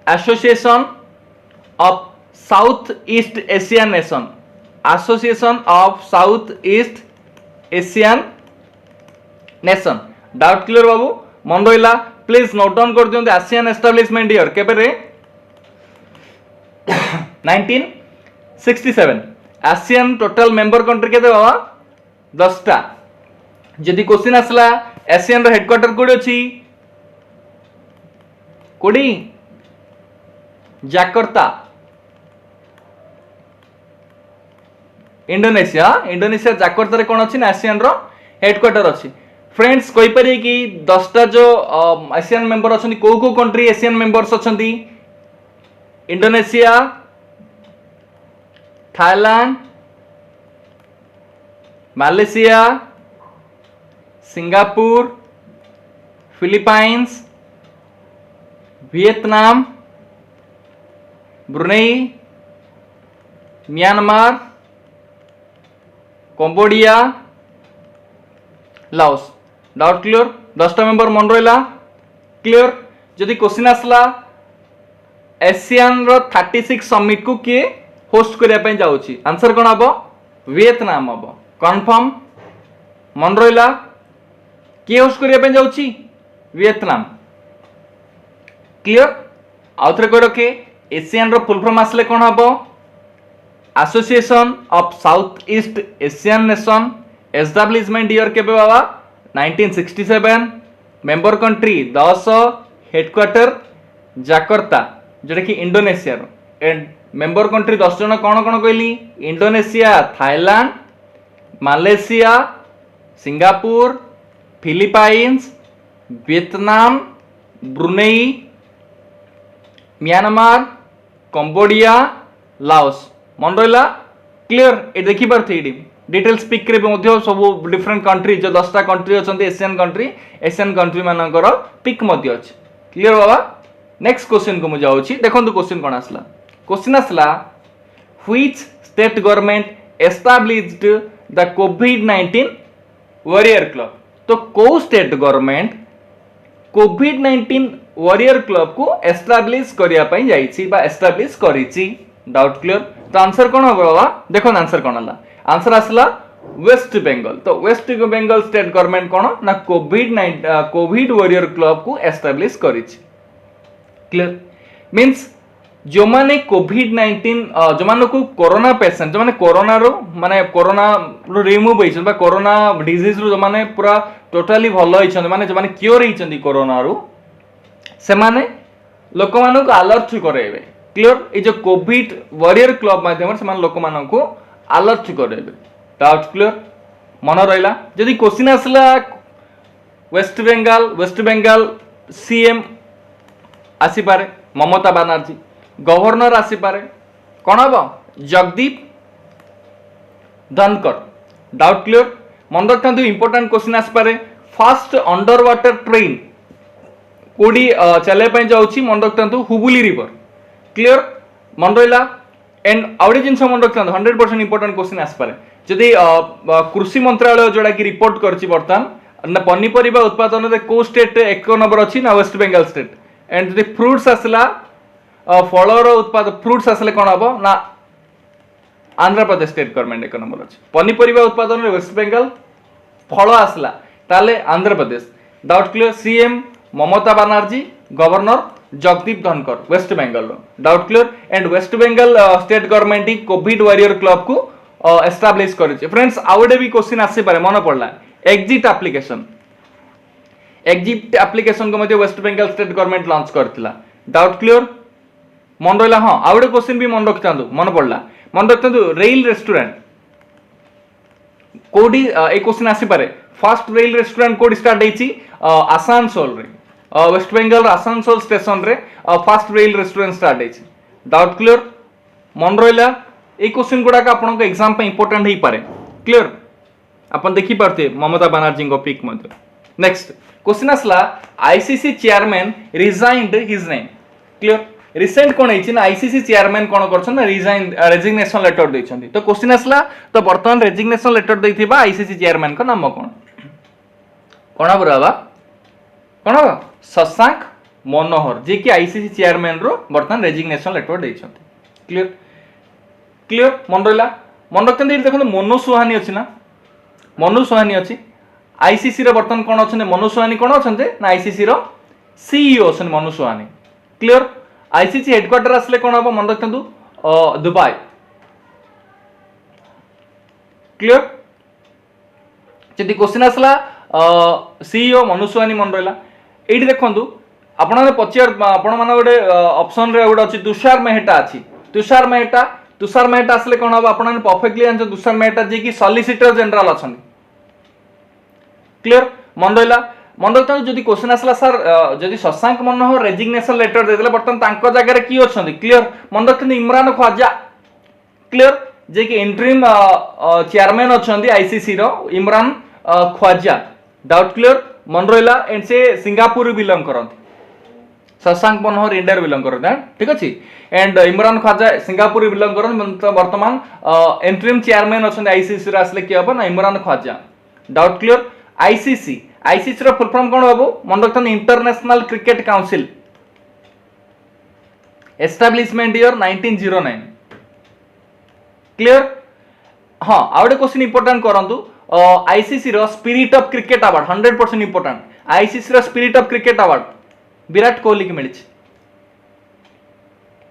association of south east Asian nation association of south east Asian nation doubt clear बाबू मन रहा प्लीज नोट डाउन कर दियंतु एशियन एस्टाब्लिशमेंट ईयर केबे 1967 एशियन टोटल मेंबर कंट्री के बाबा 10टा जदि क्वेश्चन आसला एशियन रो हेडक्वार्टर कोडी अछि कोडी जाकर्ता इंडोनेशिया जाकर्ता रे कोन अछि ना एशियन रो हेडक्वार्टर अछि फ्रेंड्स कहि पारे कि 10टा जो एशियन मेंबर अछंती को कंट्री एशियन मेंबर्स अछंती Indonesia Thailand Malaysia Singapore Philippines Vietnam, Brunei, Myanmar, Cambodia, Laos. Doubt clear? 10टा मेंबर मन रहा क्लियर? जदि क्वेश्चन आसला एशियन रो 36 समिट को किए होस्ट करने जाऊँगी, आंसर कौन हम? वियतनाम हम। कन्फर्म? मन रहा किए होस्ट करने जाऊँगी? वियतनाम। क्लियर? आउ थे कह रखे एशियन रो फुल फॉर्म आसले कौन हम? Association of south east Asian nation. Establishment year केबे बाबा? 1967। मेंबर कंट्री 10, हेडक्वार्टर जाकर्ता जोटा कि इंडोनेशिया रो। एंड मेंबर कंट्री 10 जन कौन कौन कहली? Indonesia, Thailand, Malaysia, Singapore, Philippines, Vietnam, Brunei, Myanmar, Cambodia, Laos. मन रहा क्लियर? ये देखी पार्थे डिटेल स्पीक रे सब डिफरेंट कंट्री जो 10टा कंट्री अच्छा एशियन कंट्री मानकर पिक अच्छे। क्लियर बाबा? नेक्स्ट क्वेश्चन को मुझे जाऊँगी। देखो क्वेश्चन कौन आसला? क्वेश्चन आसला which state government established the कोविड-19 वॉरियर क्लब। तो कौ स्टेट गवर्नमेंट कोविड-19 वॉरियर क्लब को एस्टाब्लिश करने जाइए बा एस्टाब्लिश करिछि। Doubt clear? तो आंसर कौन हम बाबा? देखो आंसर कौन है? आंसर आसला वेस्ट बंगाल। तो वेस्ट बंगाल स्टेट गवर्नमेंट कौन ना कोविड वॉरियर क्लब को एस्टाब्लिश करिछि। क्लियर? मींस जो माने कोविड-19 जो माने को कोरोना पेशेंट जो माने कोरोना रो माने कोरोना रो रिमूव होइछन बा कोरोना डिजीज रो जो माने पूरा टोटली भलो होइछन माने जो माने क्योर होइछन कोरोना रो से माने लोक मानको अलर्ट करेबे। क्लियर? ये जो कोविड वॉरियर क्लब माध्यम से लोक मानको अलर्ट करेबे। Doubt clear? मन रहा? जदि क्वेश्चन आसला वेस्ट बेंगल सीएम आसीपारे ममता बनर्जी, गवर्नर आसीपारे कौन हम? जगदीप धनखड़। Doubt clear? मन रखता इंपोर्टेंट क्वेश्चन आसपारे फास्ट अंडर वाटर ट्रेन कोडी चलने जाऊँगी। मन रखता हुबुली रिवर। क्लियर? मन रहा? एंड आउे जिन मन रखता 100% इंपोर्टेंट क्वेश्चन आसपारे जदि कृषि मंत्रालय जोड़ा कि रिपोर्ट करछि बर्तमान पनीपरिया उत्पादन में को स्टेट 1 नंबर अच्छी ना वेस्ट बेंगल स्टेट। एंड जदि फ्रुट्स आसला फलर उत्पादन फ्रुट्स आसले कौन हम ना Andhra Pradesh state government 1 number अच्छी। पनीपरिया उत्पादन में वेस्ट बेंगल, फल आसला ताले Andhra Pradesh. Doubt clear? CM Mamata Banerjee, governor Jagdeep Dhankhar West Bengal. Doubt clear? And West Bengal state government ही कोविड वॉरियर क्लब को एस्टाब्लिश करिछि। फ्रेंड्स आउडे भी क्वेश्चन आसी पारे मन पड़ला एग्जिट एप्लिकेशन को मध्य West Bengal state government launch करथिला। Doubt clear? मन रहा? हाँ आउडे क्वेश्चन भी मन रखता मन पड़ला मन रखता रेल रेस्टोरेंट कोडी ए क्वेश्चन आसी पारे। फर्स्ट रेल रेस्टोरेंट कोडी स्टार्ट होइछि आसानसोल रे वेस्ट बेंगल आसानसोल स्टेशन रे फर्स्ट रेल रेस्टोरेंट स्टार्ट होइछि। Doubt clear? मन रहा? ये क्वेश्चन गुड़ाक आपन एग्जाम पे इंपोर्टेंट हो पारे। क्लियर? अपन देखि पारते ममता बनर्जी को पिक मध्य। नेक्स्ट क्वेश्चन आसला ICC chairman resigned his name. Clear? Recent कौन है आईसीसी चेयरमैन कौन कर रेजिग्नेशन लेटर देइछन्ती। तो क्वेश्चन आसला तो बर्तमान रेजिग्नेशन लेटर देइथिबा आईसीसी चेयरमैन का नाम कौन? कौन हम बाबा? कौन हम? शशांक मनोहर जे कि आईसीसी चेयरमैन रो बर्तमान रेजिग्नेशन लेटर देइछन्ती। क्लियर? क्लियर? मन रहा? मन रखते देखो मनोज सुहानी अच्छी ना मनोज सुहानी अच्छी आईसीसी रो बर्तमान कौन अच्छे मनोज सुहानी कौन अच्छे ना आईसीसी रो सीईओ अच्छे मनोज सुहानी। क्लियर? आईसीसी हेडक्वार्टर आसले कौन हम? मन रखते दुबई। क्लियर? जदि क्वेश्चन आसला सीईओ मनोज सुहानी मन रहा। ये देखो आपने पचार आपण मान गोटे ऑप्शन रे गोटे अच्छी तुषार मेहता अच्छी। तुषार मेहता आसले कौन हम? आपने परफेक्टली जानते तुषार मेहता जी की सॉलिसिटर जनरल अच्छा। क्लियर? मन रहा? मन रखता जदि क्वेश्चन आसला सर जदि शशांक मनोहर रेजिग्नेशन लेटर देदेले बर्तमान जगह किए अच्छा। क्लियर? मन रखते इमरान ख्वाजा। क्लियर? जे कि इंटरिम चेयरमैन अच्छा आईसीसी रो इमरान ख्वाजा। Doubt clear? मन रहा? एंड से सिंगापुर बिलोंग करते शशांक मनोहर इंडिया बिलोंग करते हैं, ठीक अच्छे। And Imran Khwaja Singapore belong करते, बर्तमान इंटरिम चेयरमैन अच्छा आईसीसी आसले किए हम ना Imran Khwaja. Doubt clear. ICC ICC full form कौन बाबू मन रखते International Cricket Council, establishment year 1909। Clear. हाँ आ गए क्वेश्चन इंपोर्टेंट करंतु आईसीसी रो spirit of cricket award 100% important. ICC रो spirit of cricket award Virat Kohli की मिली,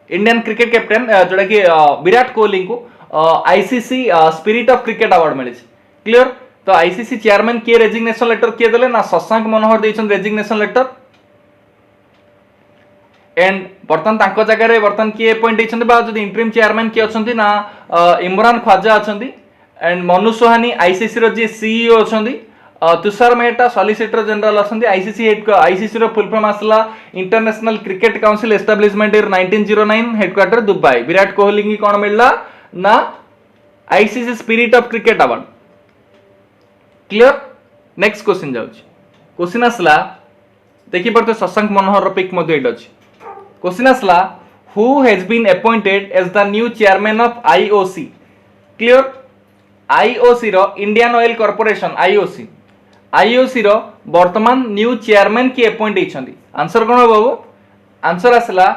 इंडियन क्रिकेट कैप्टन जोटा कि विराट कोहली को ICC spirit of cricket award मिली। क्लियर। तो आईसीसी चेयरमैन किए रेजिग्नेशन लेटर किए देले ना शशांक मनोहर देछन रेजिग्नेशन लेटर। एंड बर्तमान तांको जगह रे बर्तमान किए अपॉइंट देछन बा जदी इंटरिम चेयरमैन किए अछंती ना इमरान ख्वाजा अछंती। एंड मनु सोहानी आईसीसी रो जे सीईओ अछंती, तुषार मेहता सॉलिसिटर जनरल अछंती। आईसीसी रो फुल फॉर्म आसला International Cricket Council establishment year 1909, headquarter Dubai. Virat Kohli की कौन मिलला ना ICC spirit of cricket award. Clear. Next question जाउछ। क्वेश्चन आसला देखि परते शशांक मनोहर रो पिक मध्ये एट अछि। क्वेश्चन आसला who has been appointed as the new chairman of IOC. Clear. IOC रो Indian Oil Corporation IOC, IOC रो वर्तमान न्यू चेयरमैन की अपॉइंट होइछंती। आंसर कोन बाबू आंसर आसला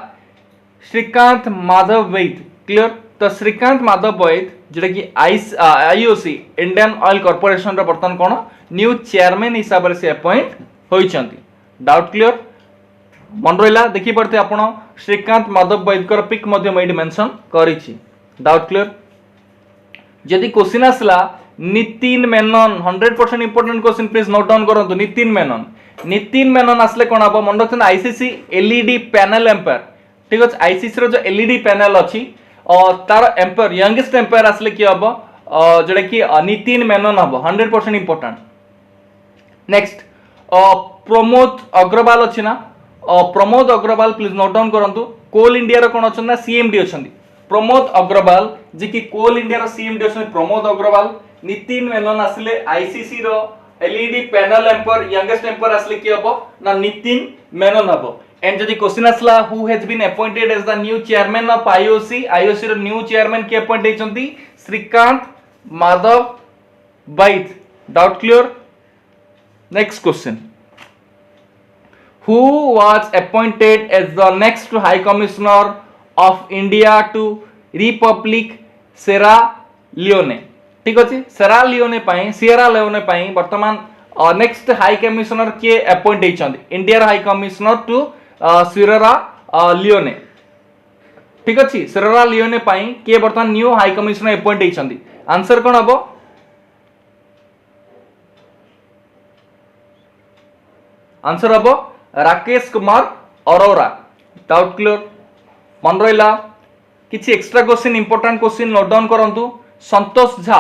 श्रीकांत माधव वैद। क्लियर। तो श्रीकांत माधव वैद जोटा कि आईओसी इंडियन ऑयल कॉर्पोरेशन रो वर्तमान कोन न्यू चेयरमैन हिसाब से अपॉइंट होइछंती। Doubt clear. मन रहा देखि पड़ते आपण श्रीकांत माधव वैद्य पिक मेंशन करिछि। Doubt clear. जदि क्वेश्चन आसला Nitin Menon 100% important question, please note down करंतु। नितिन मेनन, नितिन मेनन आसले कोन हम मन रखते आईसीसी एलईडी पैनल एम्पायर, ठीक अछि। आईसीसी रो जो एलईडी पैनल अछि तार एम्पायर यंगेस्ट एम्पायर आसले कि हम जोटा कि नितिन मेनन हम 100% इंपोर्टेंट। नेक्स्ट प्रमोद अग्रवाल अछि ना, Pramod Agarwal please note down करंतु। कोल इंडिया रो कोन अछन ना सीएमडी अछंती प्रमोद अग्रवाल, जे कि कोल इंडिया रो सीएमडी अछन प्रमोद अग्रवाल। नितिन मेनन आसले आईसीसी रो elite panel umpire youngest umpire आसले कि हबो ना नितिन मेनन हबो। एंड जदि क्वेश्चन आसला who has been appointed as the new chairman of IOC, IOC रो न्यू चेयरमैन के अपॉइंट हेचंती Shrikant Madhav Vaidya. Doubt clear. Next question, who was appointed as the next High Commissioner of India to Republic Sierra Leone। ठीक अच्छे। सेरा लियोने वर्तमान नेक्स्ट हाई कमिशनर के अपॉइंट होइछंती India high commissioner to Sierra Leone. ठीक अच्छे। सिएरा लियोने के वर्तमान न्यू हाई कमिशनर अपॉइंट होइछंती। आंसर कोन हबो आंसर हबो राकेश कुमार अरोरा। Doubt clear. मन रहा किसी extra question important question note down करंतु। संतोष झा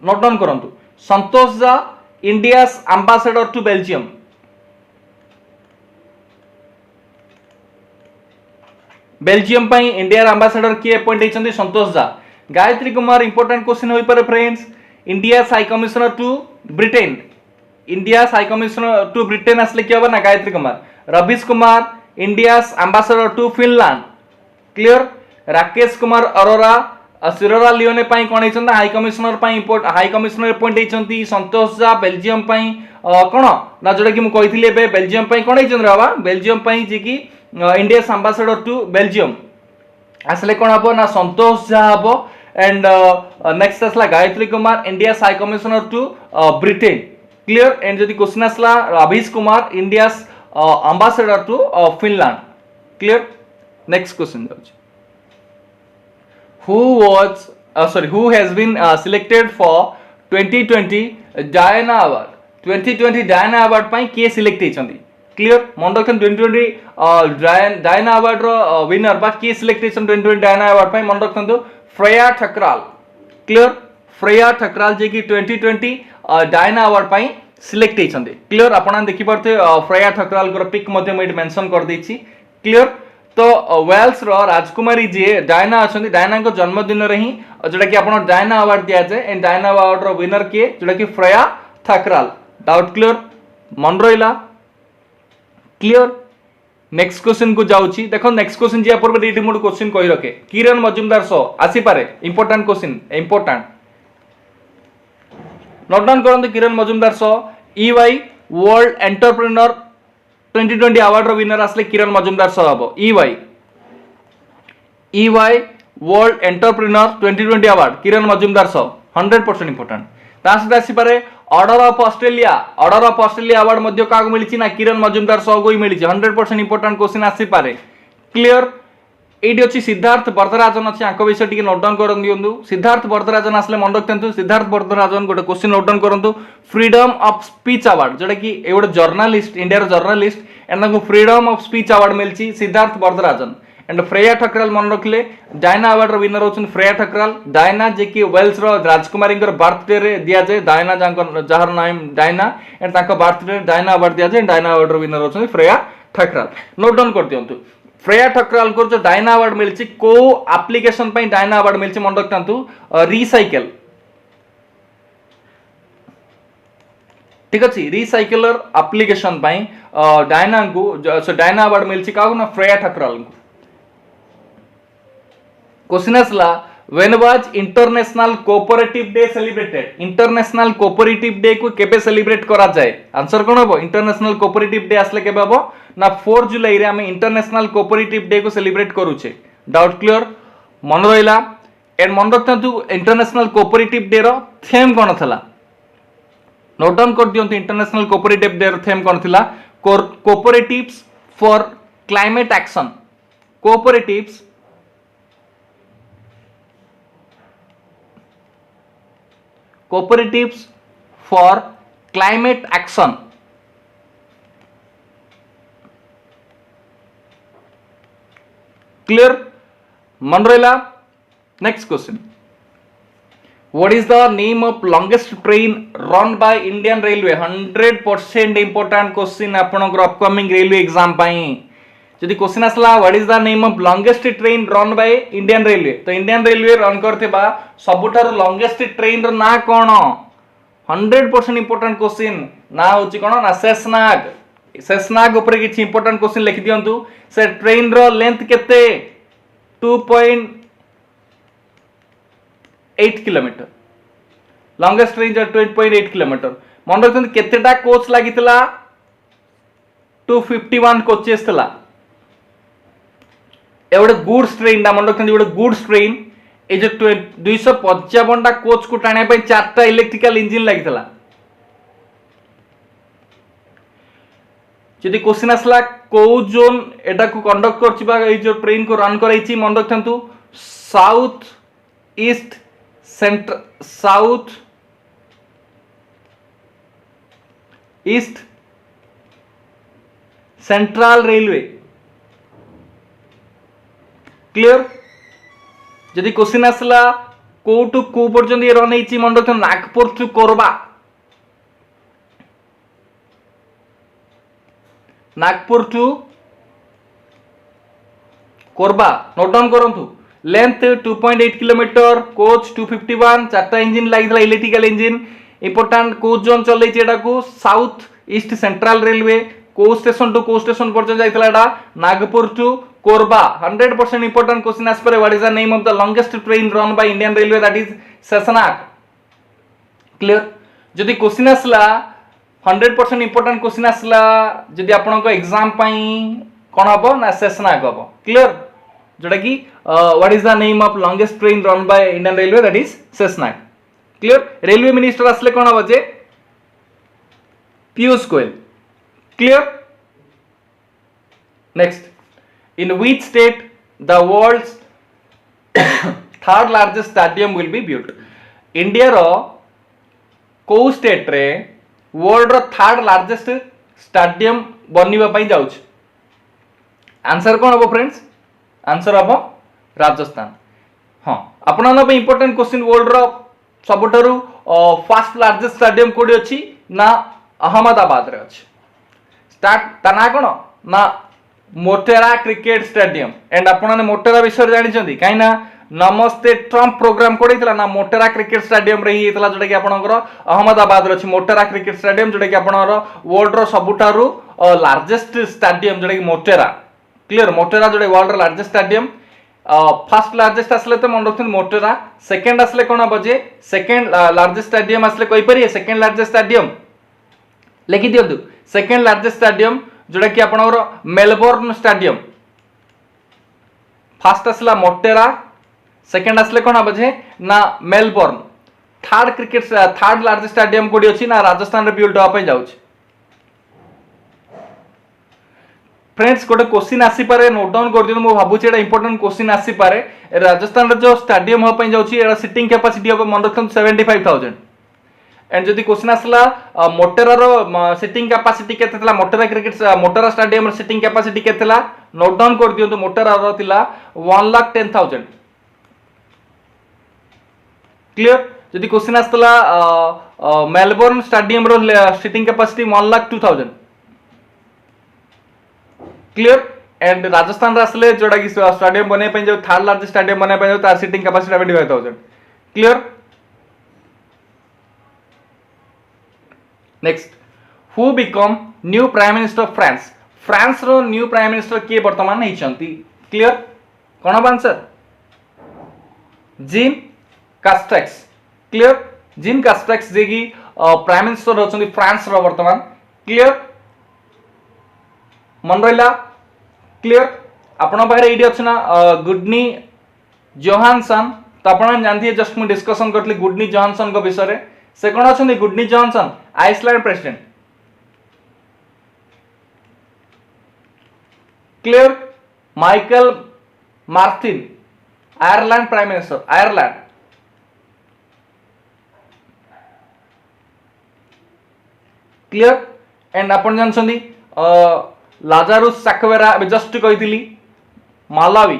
नोट डाउन करंतु। Santosh Jha India ambassador to Belgium. Belgium India ambassador किए अपॉइंट होइछंती संतोष झा। गायत्री कुमार इंपोर्टेंट क्वेश्चन होई पारे friends. India high commissioner to Britain, India high commissioner to Britain आसले कि होबा ना Gayatri Kumar. Ravish Kumar India ambassador to Finland. Clear. Rakesh Kumar Arora Sierra Leone कौन होइछन high commissioner high commissioner appoint होइछंती। संतोष झा बेल्जियम कौन ना जोटा कि मु कहिथिले एबे बेल्जियम कौन होइछन रे बाबा बेल्जियम जे कि इंडिया एम्बेसडर टू बेल्जियम आसले कौन हबो ना संतोष झा हबो। एंड नेक्स्ट आसला Gayatri Kumar India high commissioner to Britain. Clear. And जदि क्वेश्चन आसला Ravish Kumar India ambassador to Finland. Clear. Next question जाउछ। who has been selected for 2020 Diana Award। 2020 Diana Award किए सिलेक्ट होइछंती। क्लियर। मन रखन 2020 डायना अवार्ड रो विनर बा किए सिलेक्ट होइछन 2020 डायना अवार्ड मन रखन फ्रेया ठकराल। क्लियर। फ्रेया ठकराल जे कि 2020 डायना अवार्ड सिलेक्ट होइछंती। क्लियर। आपण देखि परते फ्रेया ठकराल को पिक मध्ये मैं मेंशन कर देछि। क्लियर। तो वेल्स रो राजकुमारी जी डायना अछंती। डायना को जन्मदिन रे ही जोटा कि आपण डायना अवार्ड दिया जाए। एंड डायना अवार्ड रो विनर किए जोटा कि फ्रेया ठकराल। Doubt clear. मन रहिला। क्लियर। नेक्स्ट क्वेश्चन को जाउची देखो नेक्स्ट क्वेश्चन जिया पूर्व एठी मोड क्वेश्चन कहि रखे किरण मजुमदार सो आसी पारे important question important note down करंतु किरण मजुमदार सो ईवाई वर्ल्ड एंटरप्रेन्योर 2020 अवार्ड रो विनर आसले किरण मजुमदार सो हबो ईवाई वर्ल्ड एंटरप्रेन्योर 2020 अवार्ड किरण मजुमदार सो 100% इंपोर्टेंट तासत आसी पारे ऑर्डर ऑफ ऑस्ट्रेलिया अवार्ड मध्य काको मिलिछि ना किरण मजुमदार सो को ही मिलिछि 100% इंपोर्टेंट क्वेश्चन आसी पारे क्लियर एडी अछि सिद्धार्थ बरदराजन अछि आंको विषय टिके नोट डाउन कर दियंतु सिद्धार्थ बरदराजन आसले मन रखतंतु सिद्धार्थ बरदराजन गोटे क्वेश्चन नोट डाउन करंतु फ्रीडम ऑफ स्पीच अवार्ड जोटा कि ए गोटे जर्नलिस्ट इंडिया रो जर्नलिस्ट एंड ताको फ्रीडम ऑफ स्पीच अवार्ड मिलछि सिद्धार्थ बरदराजन एंड फ्रेया ठकराल मन रखले डायना अवार्ड रो विनर होछन फ्रेया ठकराल डायना जे कि वेल्स रो राजकुमारी कर बर्थडे रे दिया जाय डायना जहार नाम डायना एंड ताको बर्थडे रे डायना अवार्ड दिया जाय डायना अवार्ड रो विनर होछन फ्रेया ठकराल नोट डाउन कर दियंतु फ्रेया ठकराल को जो डायना अवार्ड मिलछि को एप्लीकेशन पई डायना अवार्ड मिलछि मन रखतंतु रिसाइकल ठीक अछि रिसाइकलर एप्लीकेशन पई डायना को डायना अवार्ड मिलछि काको ना फ्रेया ठकराल को क्वेश्चन आसला when was international cooperative day celebrated international cooperative day को केबे सेलिब्रेट करा जाय आंसर कोन हबो इंटरनेशनल कोऑपरेटिव डे आसले केबे हबो ना 4 जुलाई रे हम इंटरनेशनल कोऑपरेटिव डे को सेलिब्रेट करूचे डाउट क्लियर मन रहिला एंड मन रखतु इंटरनेशनल कोऑपरेटिव डे रो थीम कोन थला नोट डाउन कर दियंतु इंटरनेशनल कोऑपरेटिव डे रो थीम कोन थिला cooperatives for climate action cooperatives cooperatives for climate action clear मन रहिला next question what is the name of longest train run by Indian Railway 100% important question आपनकर upcoming railway exam पई जदि क्वेश्चन आसला what is the name of longest train run by Indian railway तो इंडियन रेलवे रन करथिबा सबुठार लॉन्गेस्ट ट्रेन रो ना कोन 100% इंपोर्टेंट क्वेश्चन ना होची कोन ना शेषनाग ऊपर किछि इंपोर्टेंट क्वेश्चन लिखि दियंतु से ट्रेन रो लेंथ केते 2.8 किलोमीटर लॉन्गेस्ट ट्रेन जो 2.8 किलोमीटर मन रखन केतेटा कोच लागितला 251 कोचेस थला एवढे गुड्स ट्रेन दा मन रखन एवढे गुड्स ट्रेन ए जो 255 टा कोच को टाणे पई चारटा इलेक्ट्रिकल इंजन लागितला जदि क्वेश्चन आसला को जोन एटा को कंडक्ट करचिबा ए जो ट्रेन को रन करैछि मन रखतंतु south east central railway clear जदि क्वेश्चन आसला को टू को पर्यंत ये रन होइछि मन रखन Nagpur to Korba note down करंतु लेंथ 2.8 किलोमीटर कोच 251 चारटा इंजन लागितला electrical engine important coach zone चलैछि एटा को साउथ ईस्ट सेंट्रल रेलवे को स्टेशन टू को स्टेशन पर्यंत जाइतला एटा Nagpur to Korba 100% important question आस पर what is the name of the longest train run by Indian railway that is Sheshnaag clear जदि क्वेश्चन आसला 100% इंपोर्टेंट क्वेश्चन आसला जदि आपन को एग्जाम पई कोन हबो ना शेषनाग हबो क्लियर जोटा कि what is the name of longest train run by Indian railway that is Sheshnaag clear railway minister आसले कोन हबो जे Piyush Goyal clear next in which state the world's third largest stadium will be built india ro को स्टेट रे वर्ल्ड रो थर्ड लार्जेस्ट स्टेडियम बनिबा पई जाउछ आंसर कोन हबो फ्रेंड्स आंसर हबो राजस्थान हां आपन न पे इंपोर्टेंट क्वेश्चन वर्ल्ड रो सबठारु फर्स्ट लार्जेस्ट स्टेडियम कोडी अछि ना अहमदाबाद रे अछि स्टार्ट तना कोन ना मोटेरा क्रिकेट स्टेडियम एंड आपन ने मोटेरा विषय जानि छथि काइना नमस्ते ट्रम्प प्रोग्राम कोडितला ना मोटेरा क्रिकेट स्टेडियम रे हितला जोटा कि आपनकर अहमदाबाद रे अछि मोटेरा क्रिकेट स्टेडियम जोटा कि आपनर वर्ल्ड रो सबुठारु लार्जेस्ट स्टेडियम जोटा कि मोटेरा क्लियर मोटेरा जोटा world largest stadium first largest आसले तो मन रखते मोटेरा सेकंड आसले कौन हम जे सेकंड लार्जेस्ट स्टेडियम आसले कहि परिए सेकंड लार्जेस्ट स्टेडियम लिखि दियंतु सेकंड लार्जेस्ट स्टेडियम जोटा कि आपनकर मेलबोर्न स्टेडियम फर्स्ट आसला मोटेरा सेकंड आसले कौन हम जे ना मेलबोर्न थर्ड लार्जेस्ट स्टेडियम कोडी अछि ना राजस्थान रे बिल्ड होआ पे जाउछ फ्रेंड्स गोटे क्वेश्चन आसी पारे नोट डाउन कर दियो मो भाबुची एटा इंपोर्टेंट क्वेश्चन आसी पारे राजस्थान रे जो स्टेडियम हो पई जाउची एटा सिटिंग कैपेसिटी हो मन रखन 75000 एंड जदि क्वेश्चन आसला मोटेरा रो सिटिंग कैपेसिटी केते थला मोटेरा क्रिकेट मोटेरा स्टेडियम रो सिटिंग कैपेसिटी केते थला नोट डाउन कर दियो मोटेरा रो थिला 1,10,000 क्लियर जदि क्वेश्चन आसला मेलबोर्न स्टेडियम रो sitting capacity 1,02,000 clear and Rajasthan रे आसले जोटा कि स्टेडियम बने पे जो थर्ड लार्जेस्ट स्टेडियम बने पे जो तार seating capacity 75,000 clear next who become new prime minister of France France रो न्यू प्राइम मिनिस्टर के वर्तमान नै छंती क्लियर कोन answer Jean Castex clear Jean Castex जे कि प्राइम मिनिस्टर होचंती फ्रांस रो वर्तमान क्लियर मन रहिला क्लियर आपण पाखे ये अच्छे ना गुडनी जोहानसन तो आप जानते जस्ट मुझे डिस्कसन करती गुडनी जोहानसन को विषय से कौन अच्छा Gudni Johannesson Iceland president clear Michael Martin Ireland prime minister Ireland clear and आप जानते लाजारुस साकवेरा जस्ट कही मालावी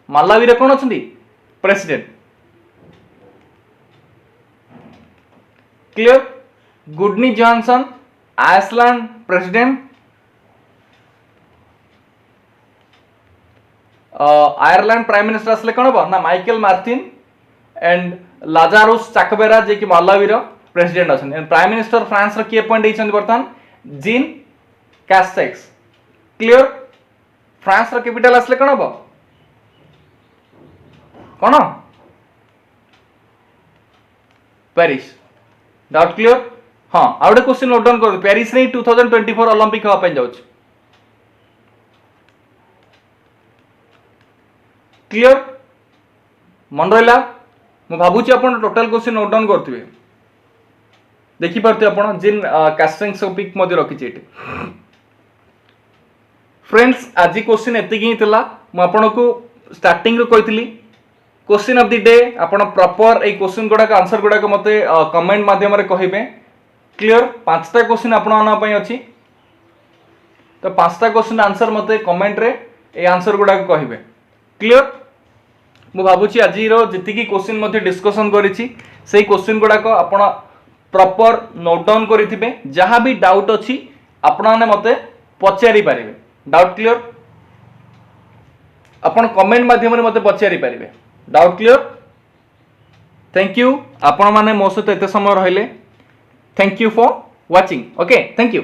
मालावी रे कौन अच्छा president clear Gudni Johannesson Iceland president Ireland prime minister आसले कौन हम ना Michael Martin and Lazarus Chakwera जे कि मालावी रो प्रेसिडेंट अच्छा प्राइम मिनिस्टर फ्रांस रो किए पॉइंट होइछन बर्तमान जीन कास्टेक्स क्लियर फ्रांस रो कैपिटल आसले कोन हो कोन पेरिस डाउट क्लियर हां आउडे क्वेश्चन नोट डाउन कर पेरिस रे 2024 ओलंपिक हो पे जाउछ क्लियर मन रहिला मु भाबुची अपन टोटल क्वेश्चन नोट डाउन करथिबे देखि पारते आपण जिन कास्टिंग टॉपिक मध्ये रखिछि एठी फ्रेंड्स आज क्वेश्चन एतिक ही थिला मु आपण को स्टार्टिंग रो कहितली क्वेश्चन ऑफ द डे आपण प्रॉपर ए क्वेश्चन गुडा का आंसर गुडा को मते कमेंट माध्यम रे कहिबे क्लियर पांचटा क्वेश्चन आपण आना पई अछि तो पांचटा क्वेश्चन आंसर मते कमेंट रे ए आंसर गुडा को कहिबे क्लियर मु भाबुची आज रो जति की क्वेश्चन मध्ये डिस्कशन करिछि सेही क्वेश्चन गुडा को आपण प्रॉपर नोट डाउन करिथिबे जहां भी डाउट अछि आपण ने मते पचारि पारिबे डाउट क्लियर आपण कमेंट माध्यम रे मते पचारि पारिबे डाउट क्लियर थैंक यू आपण माने मो सहित एते समय रहिले thank you for watching okay thank you.